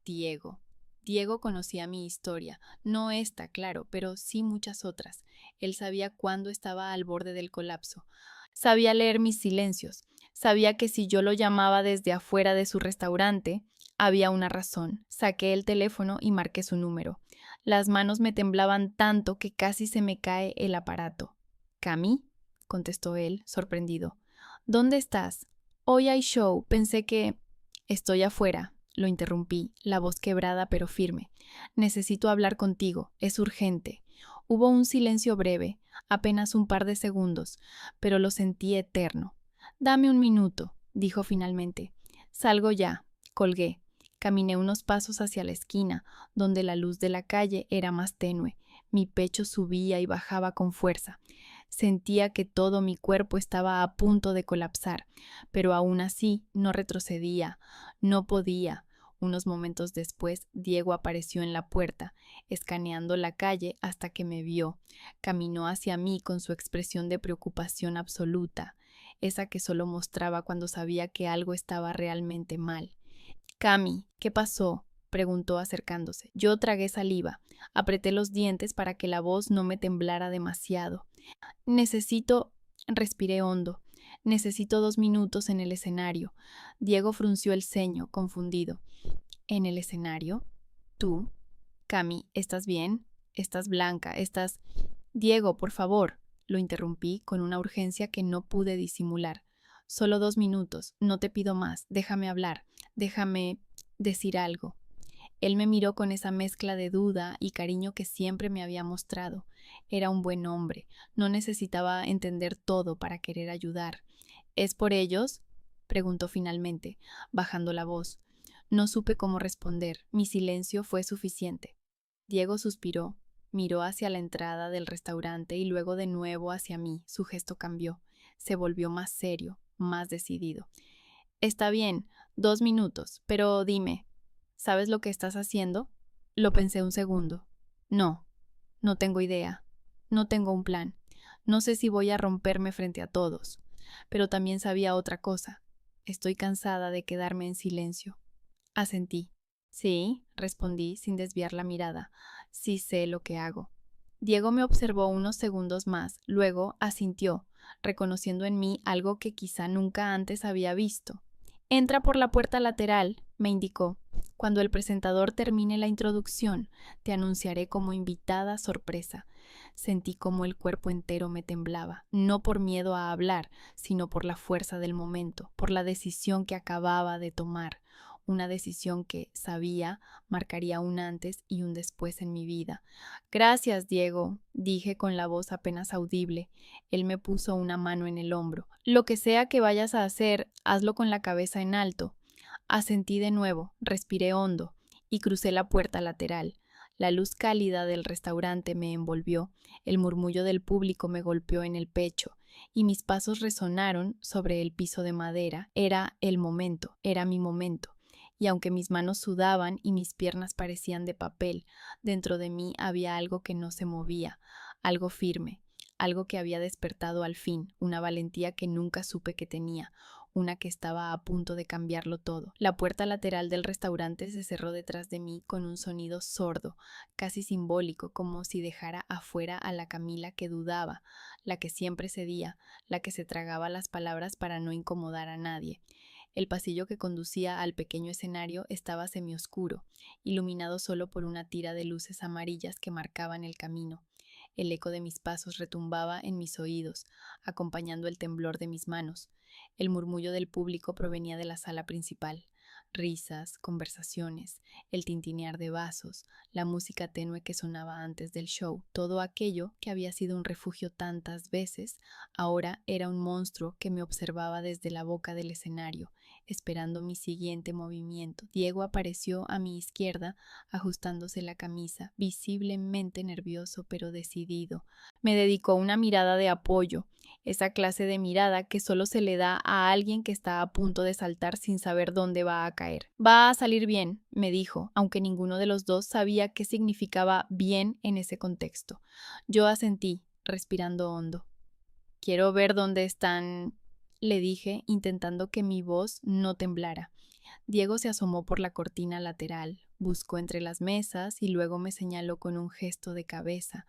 Speaker 1: Diego. Diego conocía mi historia, no esta, claro, pero sí muchas otras. Él sabía cuándo estaba al borde del colapso. Sabía leer mis silencios. Sabía que si yo lo llamaba desde afuera de su restaurante, había una razón. Saqué el teléfono y marqué su número. Las manos me temblaban tanto que casi se me cae el aparato. ¿Cami? Contestó él, sorprendido. ¿Dónde estás? Hoy hay show. Pensé que... Estoy afuera. Lo interrumpí, la voz quebrada pero firme. Necesito hablar contigo, es urgente. Hubo un silencio breve, apenas un par de segundos, pero lo sentí eterno. Dame un minuto, dijo finalmente. Salgo ya. Colgué. Caminé unos pasos hacia la esquina, donde la luz de la calle era más tenue. Mi pecho subía y bajaba con fuerza. Sentía que todo mi cuerpo estaba a punto de colapsar, pero aún así no retrocedía, no podía. Unos momentos después, Diego apareció en la puerta, escaneando la calle hasta que me vio. Caminó hacia mí con su expresión de preocupación absoluta, esa que solo mostraba cuando sabía que algo estaba realmente mal. Cami, ¿qué pasó? Preguntó acercándose. Yo tragué saliva, apreté los dientes para que la voz no me temblara demasiado. Necesito... Respiré hondo. Necesito 2 minutos en el escenario. Diego frunció el ceño, confundido. ¿En el escenario? ¿Tú? Cami, ¿estás bien? Estás blanca, estás... Diego, por favor. Lo interrumpí con una urgencia que no pude disimular. Solo 2 minutos, no te pido más. Déjame hablar. Déjame decir algo. Él me miró con esa mezcla de duda y cariño que siempre me había mostrado. Era un buen hombre, no necesitaba entender todo para querer ayudar. ¿Es por ellos? Preguntó finalmente, bajando la voz. No supe cómo responder, mi silencio fue suficiente. Diego suspiró, miró hacia la entrada del restaurante y luego de nuevo hacia mí. Su gesto cambió, se volvió más serio, más decidido. Está bien, 2 minutos, pero dime, ¿sabes lo que estás haciendo? Lo pensé un segundo. No, no tengo idea. No tengo un plan. No sé si voy a romperme frente a todos. Pero también sabía otra cosa. Estoy cansada de quedarme en silencio. Asentí. Sí, respondí sin desviar la mirada. Sí sé lo que hago. Diego me observó unos segundos más, luego asintió, reconociendo en mí algo que quizá nunca antes había visto. Entra por la puerta lateral, me indicó. Cuando el presentador termine la introducción, te anunciaré como invitada sorpresa. Sentí como el cuerpo entero me temblaba, no por miedo a hablar, sino por la fuerza del momento, por la decisión que acababa de tomar, una decisión que, sabía, marcaría un antes y un después en mi vida. Gracias, Diego, dije con la voz apenas audible. Él me puso una mano en el hombro. Lo que sea que vayas a hacer, hazlo con la cabeza en alto. Asentí de nuevo, respiré hondo y crucé la puerta lateral. La luz cálida del restaurante me envolvió, el murmullo del público me golpeó en el pecho y mis pasos resonaron sobre el piso de madera. Era el momento, era mi momento. Y aunque mis manos sudaban y mis piernas parecían de papel, dentro de mí había algo que no se movía, algo firme, algo que había despertado al fin, una valentía que nunca supe que tenía, una que estaba a punto de cambiarlo todo. La puerta lateral del restaurante se cerró detrás de mí con un sonido sordo, casi simbólico, como si dejara afuera a la Camila que dudaba, la que siempre cedía, la que se tragaba las palabras para no incomodar a nadie. El pasillo que conducía al pequeño escenario estaba semioscuro, iluminado solo por una tira de luces amarillas que marcaban el camino. El eco de mis pasos retumbaba en mis oídos, acompañando el temblor de mis manos. El murmullo del público provenía de la sala principal. Risas, conversaciones, el tintinear de vasos, la música tenue que sonaba antes del show, todo aquello que había sido un refugio tantas veces, ahora era un monstruo que me observaba desde la boca del escenario. esperando mi siguiente movimiento. Diego apareció a mi izquierda, ajustándose la camisa, visiblemente nervioso pero decidido. Me dedicó una mirada de apoyo, esa clase de mirada que solo se le da a alguien que está a punto de saltar sin saber dónde va a caer. Va a salir bien, me dijo, aunque ninguno de los dos sabía qué significaba bien en ese contexto. Yo asentí, respirando hondo. Quiero ver dónde están, le dije, intentando que mi voz no temblara. Diego se asomó por la cortina lateral, buscó entre las mesas y luego me señaló con un gesto de cabeza.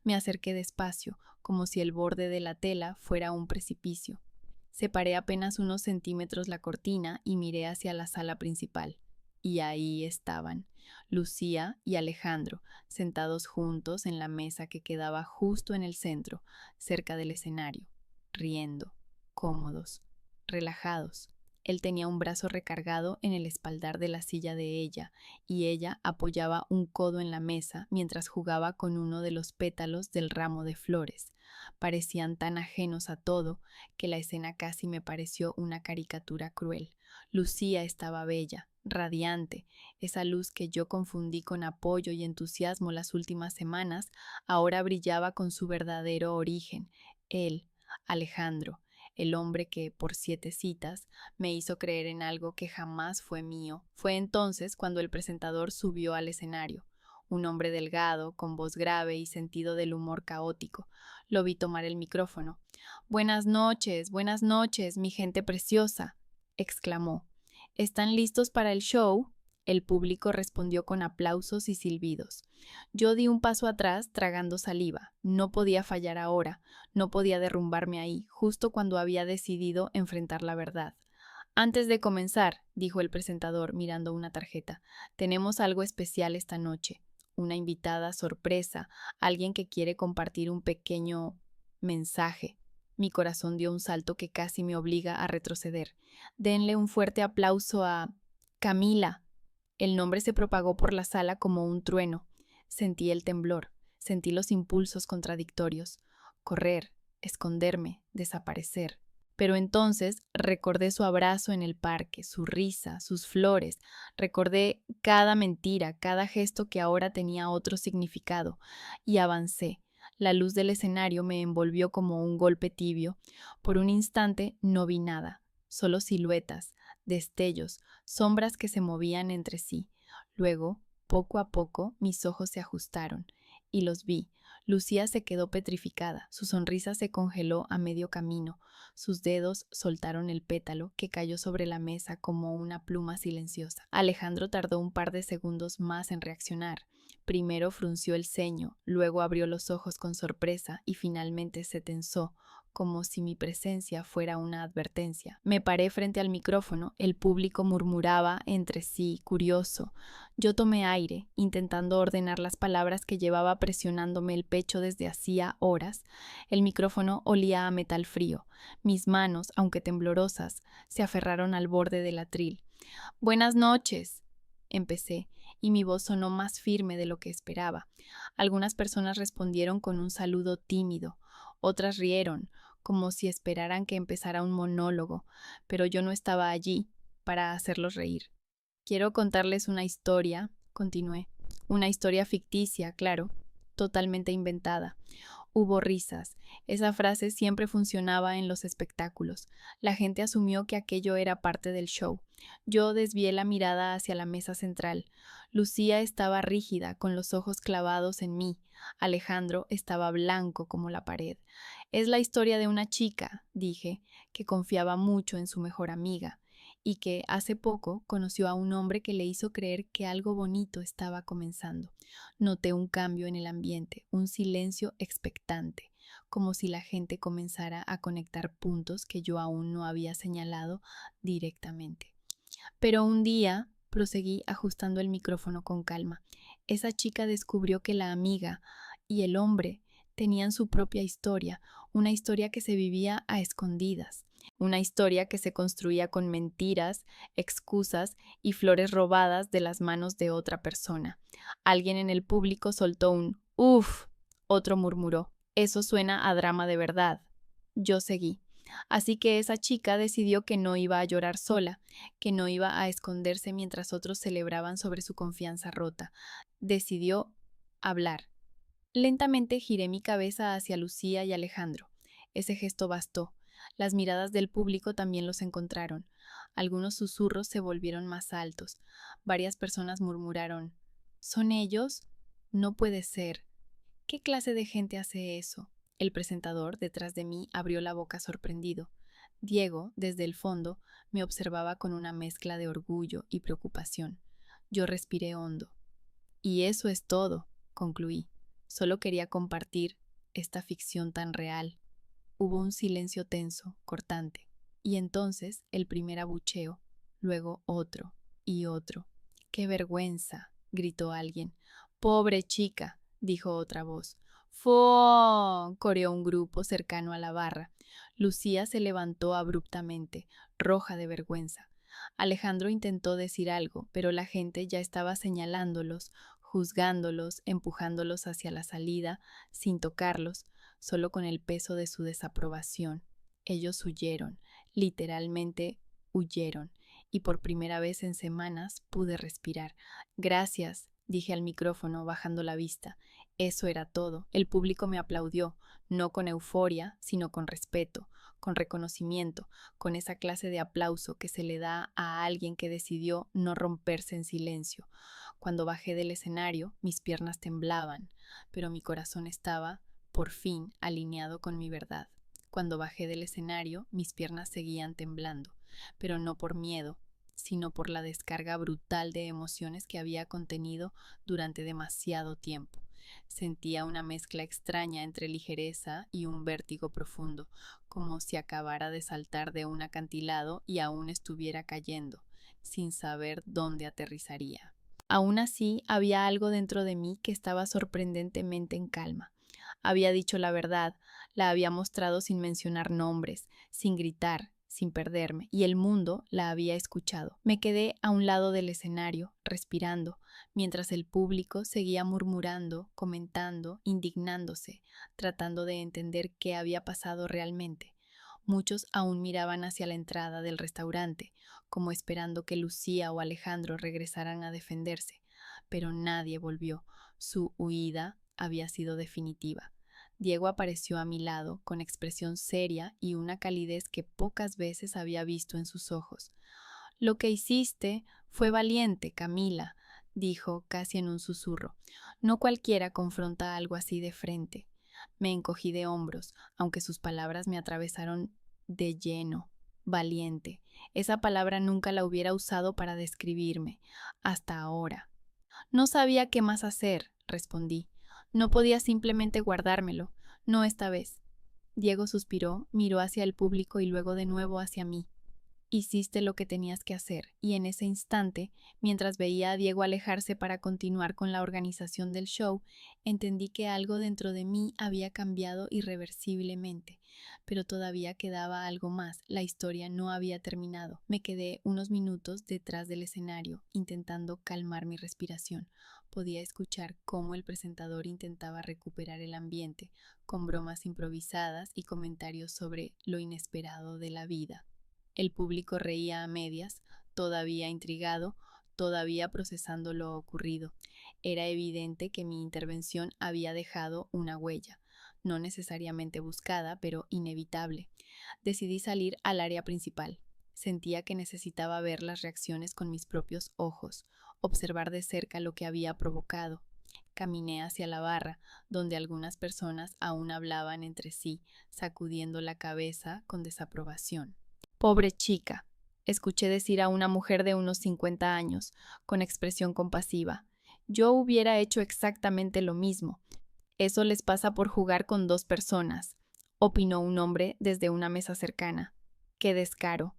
Speaker 1: Me acerqué despacio, como si el borde de la tela fuera un precipicio. Separé apenas unos centímetros la cortina y miré hacia la sala principal. Y ahí estaban, Lucía y Alejandro, sentados juntos en la mesa que quedaba justo en el centro, cerca del escenario, riendo, cómodos, relajados. Él tenía un brazo recargado en el espaldar de la silla de ella, y ella apoyaba un codo en la mesa mientras jugaba con uno de los pétalos del ramo de flores. Parecían tan ajenos a todo que la escena casi me pareció una caricatura cruel. Lucía estaba bella, radiante. Esa luz que yo confundí con apoyo y entusiasmo las últimas semanas, ahora brillaba con su verdadero origen. Él, Alejandro, el hombre que, por 7 citas, me hizo creer en algo que jamás fue mío. Fue entonces cuando el presentador subió al escenario. Un hombre delgado, con voz grave y sentido del humor caótico. Lo vi tomar el micrófono. buenas noches, mi gente preciosa, exclamó. ¿Están listos para el show? El público respondió con aplausos y silbidos. Yo di un paso atrás, tragando saliva. No podía fallar ahora, no podía derrumbarme ahí, justo cuando había decidido enfrentar la verdad. Antes de comenzar, dijo el presentador mirando una tarjeta, tenemos algo especial esta noche. Una invitada sorpresa, alguien que quiere compartir un pequeño mensaje. Mi corazón dio un salto que casi me obliga a retroceder. Denle un fuerte aplauso a Camila. El nombre se propagó por la sala como un trueno. Sentí el temblor, sentí los impulsos contradictorios. Correr, esconderme, desaparecer. Pero entonces recordé su abrazo en el parque, su risa, sus flores. Recordé cada mentira, cada gesto que ahora tenía otro significado. Y avancé. La luz del escenario me envolvió como un golpe tibio. Por un instante no vi nada, solo siluetas, destellos, sombras que se movían entre sí. Luego, poco a poco, mis ojos se ajustaron y los vi. Lucía se quedó petrificada, su sonrisa se congeló a medio camino, sus dedos soltaron el pétalo que cayó sobre la mesa como una pluma silenciosa. Alejandro tardó un par de segundos más en reaccionar. Primero frunció el ceño, luego abrió los ojos con sorpresa y finalmente se tensó, como si mi presencia fuera una advertencia. Me paré frente al micrófono, el público murmuraba entre sí, curioso. Yo tomé aire, intentando ordenar las palabras que llevaba presionándome el pecho desde hacía horas. El micrófono olía a metal frío. Mis manos, aunque temblorosas, se aferraron al borde del atril. Buenas noches, empecé, y mi voz sonó más firme de lo que esperaba. Algunas personas respondieron con un saludo tímido, otras rieron, como si esperaran que empezara un monólogo, pero yo no estaba allí para hacerlos reír. Quiero contarles una historia, continué, una historia ficticia, claro, totalmente inventada. Hubo risas. Esa frase siempre funcionaba en los espectáculos. La gente asumió que aquello era parte del show. Yo desvié la mirada hacia la mesa central. Lucía estaba rígida, con los ojos clavados en mí. Alejandro estaba blanco como la pared. Es la historia de una chica, dije, que confiaba mucho en su mejor amiga y que hace poco conoció a un hombre que le hizo creer que algo bonito estaba comenzando. Noté un cambio en el ambiente, un silencio expectante, como si la gente comenzara a conectar puntos que yo aún no había señalado directamente. Pero un día, proseguí ajustando el micrófono con calma, esa chica descubrió que la amiga y el hombre tenían su propia historia, una historia que se vivía a escondidas. Una historia que se construía con mentiras, excusas y flores robadas de las manos de otra persona. Alguien en el público soltó un «Uf», otro murmuró «Eso suena a drama de verdad». Yo seguí. Así que esa chica decidió que no iba a llorar sola, que no iba a esconderse mientras otros celebraban sobre su confianza rota. Decidió hablar. Lentamente giré mi cabeza hacia Lucía y Alejandro. Ese gesto bastó. Las miradas del público también los encontraron. Algunos susurros se volvieron más altos. Varias personas murmuraron: ¿Son ellos? No puede ser. ¿Qué clase de gente hace eso? El presentador, detrás de mí, abrió la boca sorprendido. Diego, desde el fondo, me observaba con una mezcla de orgullo y preocupación. Yo respiré hondo. Y eso es todo, concluí. Solo quería compartir esta ficción tan real. Hubo un silencio tenso, cortante, y entonces el primer abucheo, luego otro y otro. ¡Qué vergüenza!, gritó alguien. ¡Pobre chica!, dijo otra voz. ¡Fo! Coreó un grupo cercano a la barra. Lucía se levantó abruptamente, roja de vergüenza. Alejandro intentó decir algo, pero la gente ya estaba señalándolos, juzgándolos, empujándolos hacia la salida, sin tocarlos, solo con el peso de su desaprobación. Ellos huyeron, literalmente huyeron, y por primera vez en semanas pude respirar. Gracias, dije al micrófono, bajando la vista. Eso era todo. El público me aplaudió, no con euforia, sino con respeto, con reconocimiento, con esa clase de aplauso que se le da a alguien que decidió no romperse en silencio. Cuando bajé del escenario, mis piernas temblaban, pero mi corazón estaba, por fin, alineado con mi verdad. Cuando bajé del escenario, mis piernas seguían temblando, pero no por miedo, sino por la descarga brutal de emociones que había contenido durante demasiado tiempo. Sentía una mezcla extraña entre ligereza y un vértigo profundo, como si acabara de saltar de un acantilado y aún estuviera cayendo, sin saber dónde aterrizaría. Aún así, había algo dentro de mí que estaba sorprendentemente en calma. Había dicho la verdad, la había mostrado sin mencionar nombres, sin gritar, sin perderme, y el mundo la había escuchado. Me quedé a un lado del escenario, respirando, mientras el público seguía murmurando, comentando, indignándose, tratando de entender qué había pasado realmente. Muchos aún miraban hacia la entrada del restaurante, como esperando que Lucía o Alejandro regresaran a defenderse, pero nadie volvió. Su huida había sido definitiva. Diego apareció a mi lado, con expresión seria y una calidez que pocas veces había visto en sus ojos. «Lo que hiciste fue valiente, Camila», dijo casi en un susurro. «No cualquiera confronta algo así de frente». Me encogí de hombros, aunque sus palabras me atravesaron de lleno. Valiente. Esa palabra nunca la hubiera usado para describirme, hasta ahora. No sabía qué más hacer, respondí. No podía simplemente guardármelo, no esta vez. Diego suspiró, miró hacia el público y luego de nuevo hacia mí. Hiciste lo que tenías que hacer, y en ese instante, mientras veía a Diego alejarse para continuar con la organización del show, entendí que algo dentro de mí había cambiado irreversiblemente. Pero todavía quedaba algo más, la historia no había terminado. Me quedé unos minutos detrás del escenario, intentando calmar mi respiración. Podía escuchar cómo el presentador intentaba recuperar el ambiente, con bromas improvisadas y comentarios sobre lo inesperado de la vida. El público reía a medias, todavía intrigado, todavía procesando lo ocurrido. Era evidente que mi intervención había dejado una huella, no necesariamente buscada, pero inevitable. Decidí salir al área principal. Sentía que necesitaba ver las reacciones con mis propios ojos, observar de cerca lo que había provocado. Caminé hacia la barra, donde algunas personas aún hablaban entre sí, sacudiendo la cabeza con desaprobación. «Pobre chica», escuché decir a una mujer de unos 50 años, con expresión compasiva. «Yo hubiera hecho exactamente lo mismo. Eso les pasa por jugar con dos personas», opinó un hombre desde una mesa cercana. «Qué descaro».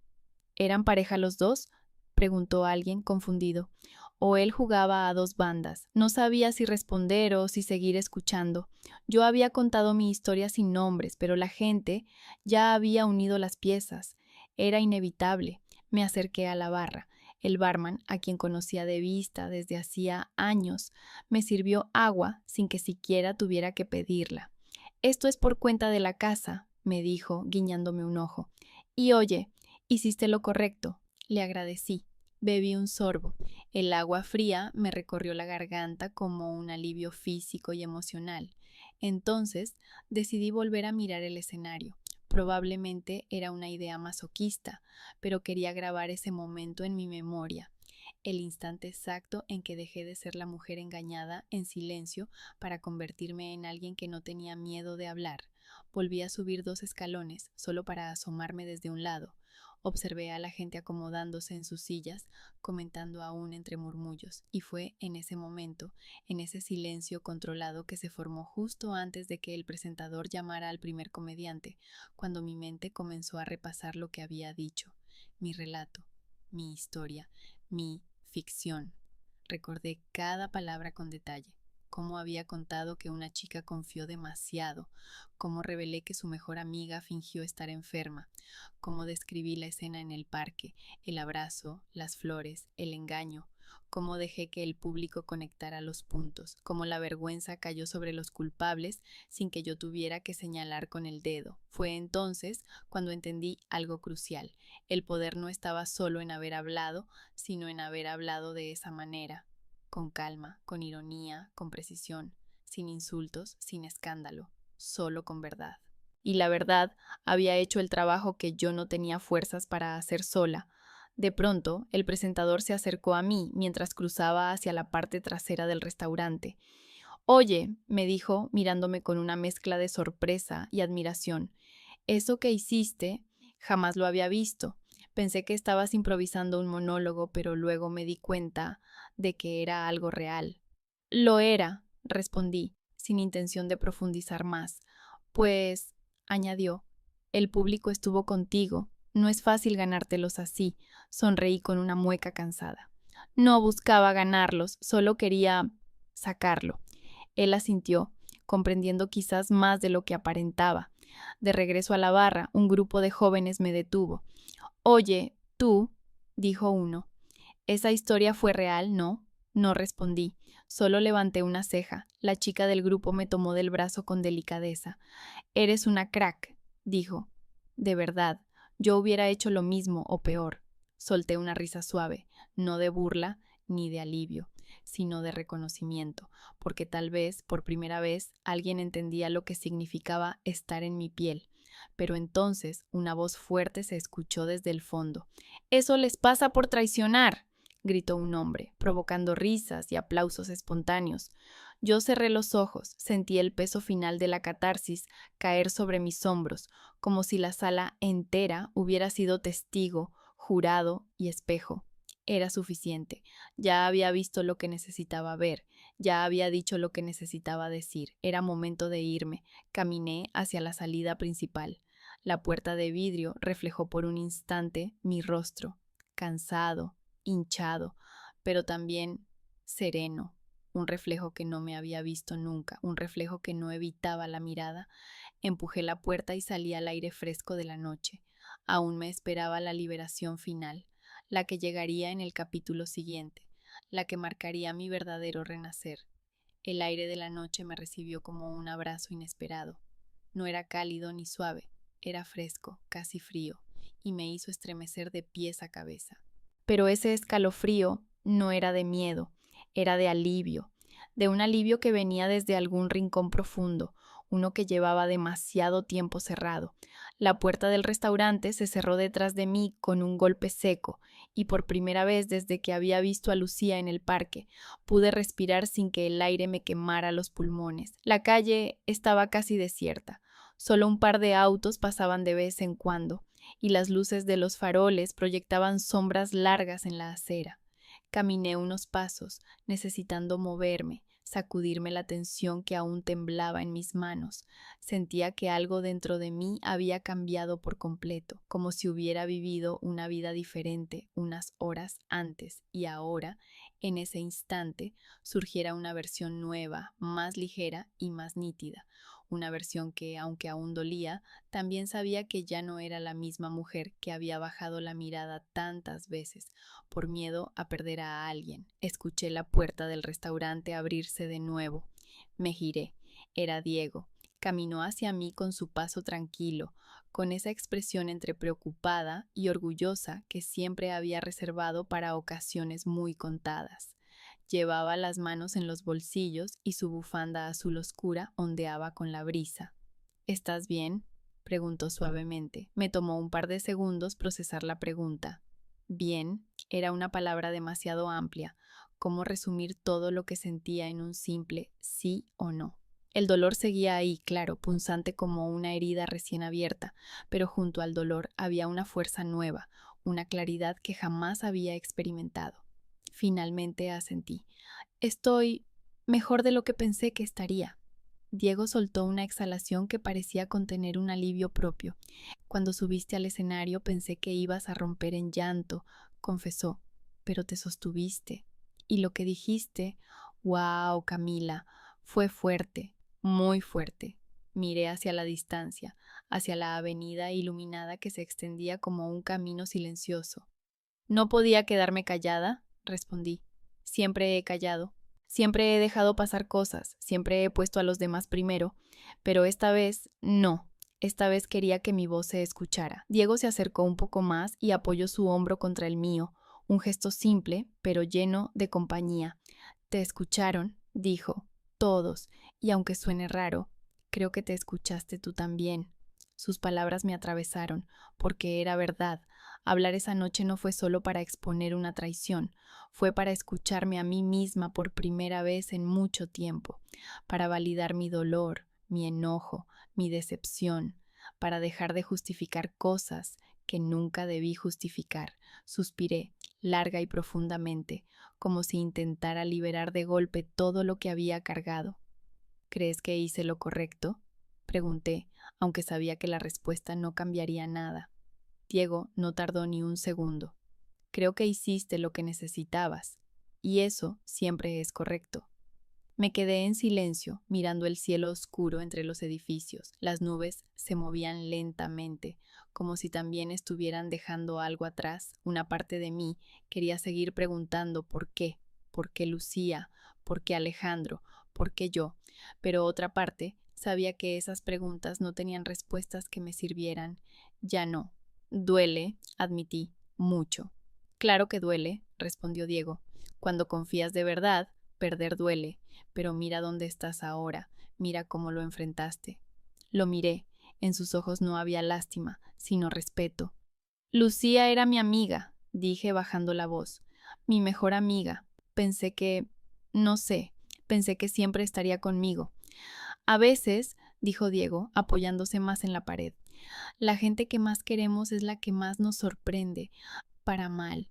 Speaker 1: «¿Eran pareja los dos?», preguntó alguien confundido. «O él jugaba a dos bandas». No sabía si responder o si seguir escuchando. Yo había contado mi historia sin nombres, pero la gente ya había unido las piezas. Era inevitable. Me acerqué a la barra. El barman, a quien conocía de vista desde hacía años, me sirvió agua sin que siquiera tuviera que pedirla. «Esto es por cuenta de la casa», me dijo, guiñándome un ojo. Y oye, hiciste lo correcto. Le agradecí. Bebí un sorbo. El agua fría me recorrió la garganta como un alivio físico y emocional. Entonces decidí volver a mirar el escenario. Probablemente era una idea masoquista, pero quería grabar ese momento en mi memoria. El instante exacto en que dejé de ser la mujer engañada en silencio para convertirme en alguien que no tenía miedo de hablar. Volví a subir 2 escalones, solo para asomarme desde un lado. Observé a la gente acomodándose en sus sillas, comentando aún entre murmullos, y fue en ese momento, en ese silencio controlado que se formó justo antes de que el presentador llamara al primer comediante, cuando mi mente comenzó a repasar lo que había dicho, mi relato, mi historia, mi ficción. Recordé cada palabra con detalle, cómo había contado que una chica confió demasiado, cómo revelé que su mejor amiga fingió estar enferma, cómo describí la escena en el parque, el abrazo, las flores, el engaño, cómo dejé que el público conectara los puntos, cómo la vergüenza cayó sobre los culpables sin que yo tuviera que señalar con el dedo. Fue entonces cuando entendí algo crucial. El poder no estaba solo en haber hablado, sino en haber hablado de esa manera, con calma, con ironía, con precisión, sin insultos, sin escándalo, solo con verdad. Y la verdad había hecho el trabajo que yo no tenía fuerzas para hacer sola. De pronto, el presentador se acercó a mí mientras cruzaba hacia la parte trasera del restaurante. Oye, me dijo, mirándome con una mezcla de sorpresa y admiración, eso que hiciste jamás lo había visto. Pensé que estabas improvisando un monólogo, pero luego me di cuenta de que era algo real. Lo era, respondí, sin intención de profundizar más. Pues, añadió, el público estuvo contigo. No es fácil ganártelos así. Sonreí con una mueca cansada. No buscaba ganarlos, solo quería sacarlo. Él asintió, comprendiendo quizás más de lo que aparentaba. De regreso a la barra, un grupo de jóvenes me detuvo. Oye, tú, dijo uno, esa historia fue real, ¿no? No respondí, solo levanté una ceja. La chica del grupo me tomó del brazo con delicadeza. Eres una crack, dijo. De verdad, yo hubiera hecho lo mismo o peor. Solté una risa suave, no de burla ni de alivio, sino de reconocimiento, porque tal vez, por primera vez, alguien entendía lo que significaba estar en mi piel. Pero entonces una voz fuerte se escuchó desde el fondo. «¡Eso les pasa por traicionar!», gritó un hombre, provocando risas y aplausos espontáneos. Yo cerré los ojos, sentí el peso final de la catarsis caer sobre mis hombros, como si la sala entera hubiera sido testigo, jurado y espejo. Era suficiente. Ya había visto lo que necesitaba ver, ya había dicho lo que necesitaba decir. Era momento de irme. Caminé hacia la salida principal. La puerta de vidrio reflejó por un instante mi rostro, cansado, hinchado, pero también sereno, un reflejo que no me había visto nunca, un reflejo que no evitaba la mirada. Empujé la puerta y salí al aire fresco de la noche. Aún me esperaba la liberación final, la que llegaría en el capítulo siguiente, la que marcaría mi verdadero renacer. El aire de la noche me recibió como un abrazo inesperado. No era cálido ni suave, era fresco, casi frío, y me hizo estremecer de pies a cabeza. Pero ese escalofrío no era de miedo, era de alivio, de un alivio que venía desde algún rincón profundo, uno que llevaba demasiado tiempo cerrado. La puerta del restaurante se cerró detrás de mí con un golpe seco, y por primera vez desde que había visto a Lucía en el parque, pude respirar sin que el aire me quemara los pulmones. La calle estaba casi desierta, solo un par de autos pasaban de vez en cuando, y las luces de los faroles proyectaban sombras largas en la acera. Caminé unos pasos, necesitando moverme, sacudirme la tensión que aún temblaba en mis manos. Sentía que algo dentro de mí había cambiado por completo, como si hubiera vivido una vida diferente unas horas antes y ahora, en ese instante, surgiera una versión nueva, más ligera y más nítida. Una versión que, aunque aún dolía, también sabía que ya no era la misma mujer que había bajado la mirada tantas veces por miedo a perder a alguien. Escuché la puerta del restaurante abrirse de nuevo. Me giré. Era Diego. Caminó hacia mí con su paso tranquilo, con esa expresión entre preocupada y orgullosa que siempre había reservado para ocasiones muy contadas. Llevaba las manos en los bolsillos y su bufanda azul oscura ondeaba con la brisa. ¿Estás bien?, preguntó suavemente. Me tomó un par de segundos procesar la pregunta. Bien era una palabra demasiado amplia. ¿Cómo resumir todo lo que sentía en un simple sí o no? El dolor seguía ahí, claro, punzante como una herida recién abierta, pero junto al dolor había una fuerza nueva, una claridad que jamás había experimentado. Finalmente asentí. Estoy mejor de lo que pensé que estaría. Diego soltó una exhalación que parecía contener un alivio propio. Cuando subiste al escenario pensé que ibas a romper en llanto, confesó, pero te sostuviste. Y lo que dijiste, wow, Camila, fue fuerte, muy fuerte. Miré hacia la distancia, hacia la avenida iluminada que se extendía como un camino silencioso. No podía quedarme callada, respondí. Siempre he callado. Siempre he dejado pasar cosas, siempre he puesto a los demás primero, pero esta vez no. Esta vez quería que mi voz se escuchara. Diego se acercó un poco más y apoyó su hombro contra el mío, un gesto simple, pero lleno de compañía. Te escucharon, dijo, todos, y aunque suene raro, creo que te escuchaste tú también. Sus palabras me atravesaron, porque era verdad. Hablar esa noche no fue solo para exponer una traición, fue para escucharme a mí misma por primera vez en mucho tiempo, para validar mi dolor, mi enojo, mi decepción, para dejar de justificar cosas que nunca debí justificar. Suspiré, larga y profundamente, como si intentara liberar de golpe todo lo que había cargado. ¿Crees que hice lo correcto?, pregunté, aunque sabía que la respuesta no cambiaría nada. Diego no tardó ni un segundo. Creo que hiciste lo que necesitabas, y eso siempre es correcto. Me quedé en silencio, mirando el cielo oscuro entre los edificios. Las nubes se movían lentamente, como si también estuvieran dejando algo atrás. Una parte de mí quería seguir preguntando por qué Lucía, por qué Alejandro, por qué yo, pero otra parte sabía que esas preguntas no tenían respuestas que me sirvieran. Ya no. Duele, admití, mucho. Claro que duele, respondió Diego. Cuando confías de verdad, perder duele, pero mira dónde estás ahora, mira cómo lo enfrentaste. Lo miré, en sus ojos no había lástima, sino respeto. Lucía era mi amiga, dije bajando la voz, mi mejor amiga. No sé, pensé que siempre estaría conmigo. A veces, dijo Diego, apoyándose más en la pared, la gente que más queremos es la que más nos sorprende, para mal.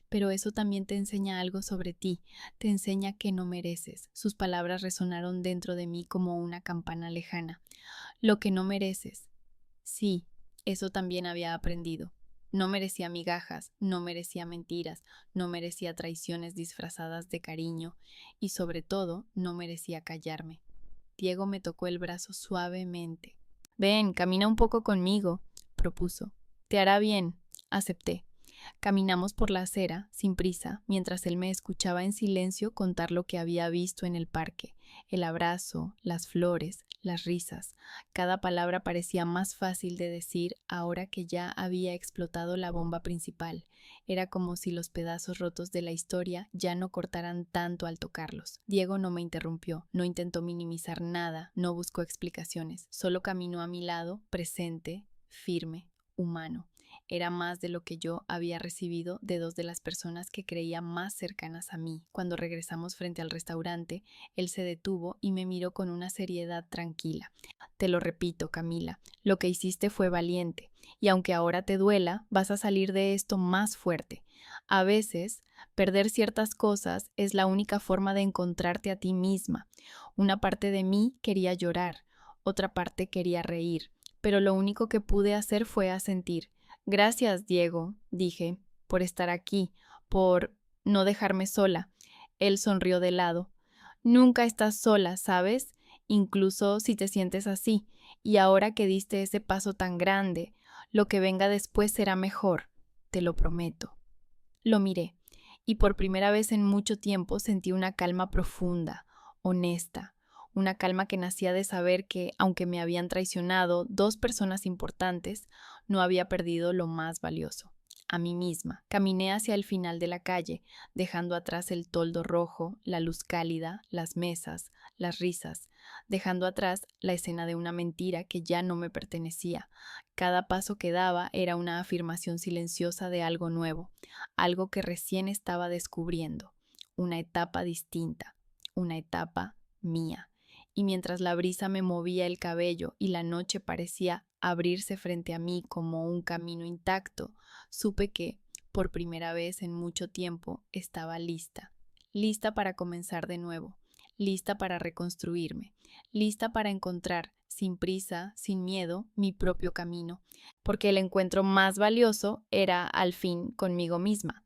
Speaker 1: Pero eso también te enseña algo sobre ti, te enseña que no mereces. Sus palabras resonaron dentro de mí como una campana lejana. Lo que no mereces. Sí, eso también había aprendido. No merecía migajas, no merecía mentiras, no merecía traiciones disfrazadas de cariño y sobre todo no merecía callarme. Diego me tocó el brazo suavemente. Ven, camina un poco conmigo, propuso. Te hará bien, acepté. Caminamos por la acera, sin prisa, mientras él me escuchaba en silencio contar lo que había visto en el parque. El abrazo, las flores, las risas. Cada palabra parecía más fácil de decir ahora que ya había explotado la bomba principal. Era como si los pedazos rotos de la historia ya no cortaran tanto al tocarlos. Diego no me interrumpió, no intentó minimizar nada, no buscó explicaciones. Solo caminó a mi lado, presente, firme, humano. Era más de lo que yo había recibido de dos de las personas que creía más cercanas a mí. Cuando regresamos frente al restaurante, él se detuvo y me miró con una seriedad tranquila. Te lo repito, Camila, lo que hiciste fue valiente, y aunque ahora te duela, vas a salir de esto más fuerte. A veces, perder ciertas cosas es la única forma de encontrarte a ti misma. Una parte de mí quería llorar, otra parte quería reír, pero lo único que pude hacer fue asentir. Gracias, Diego, dije, por estar aquí, por no dejarme sola. Él sonrió de lado. Nunca estás sola, ¿sabes? Incluso si te sientes así. Y ahora que diste ese paso tan grande, lo que venga después será mejor, te lo prometo. Lo miré, y por primera vez en mucho tiempo sentí una calma profunda, honesta, una calma que nacía de saber que, aunque me habían traicionado 2 personas importantes, no había perdido lo más valioso, a mí misma. Caminé hacia el final de la calle, dejando atrás el toldo rojo, la luz cálida, las mesas, las risas, dejando atrás la escena de una mentira que ya no me pertenecía. Cada paso que daba era una afirmación silenciosa de algo nuevo, algo que recién estaba descubriendo, una etapa distinta, una etapa mía. Y mientras la brisa me movía el cabello y la noche parecía abrirse frente a mí como un camino intacto, supe que, por primera vez en mucho tiempo, estaba lista, lista para comenzar de nuevo, lista para reconstruirme, lista para encontrar, sin prisa, sin miedo, mi propio camino, porque el encuentro más valioso era, al fin, conmigo misma.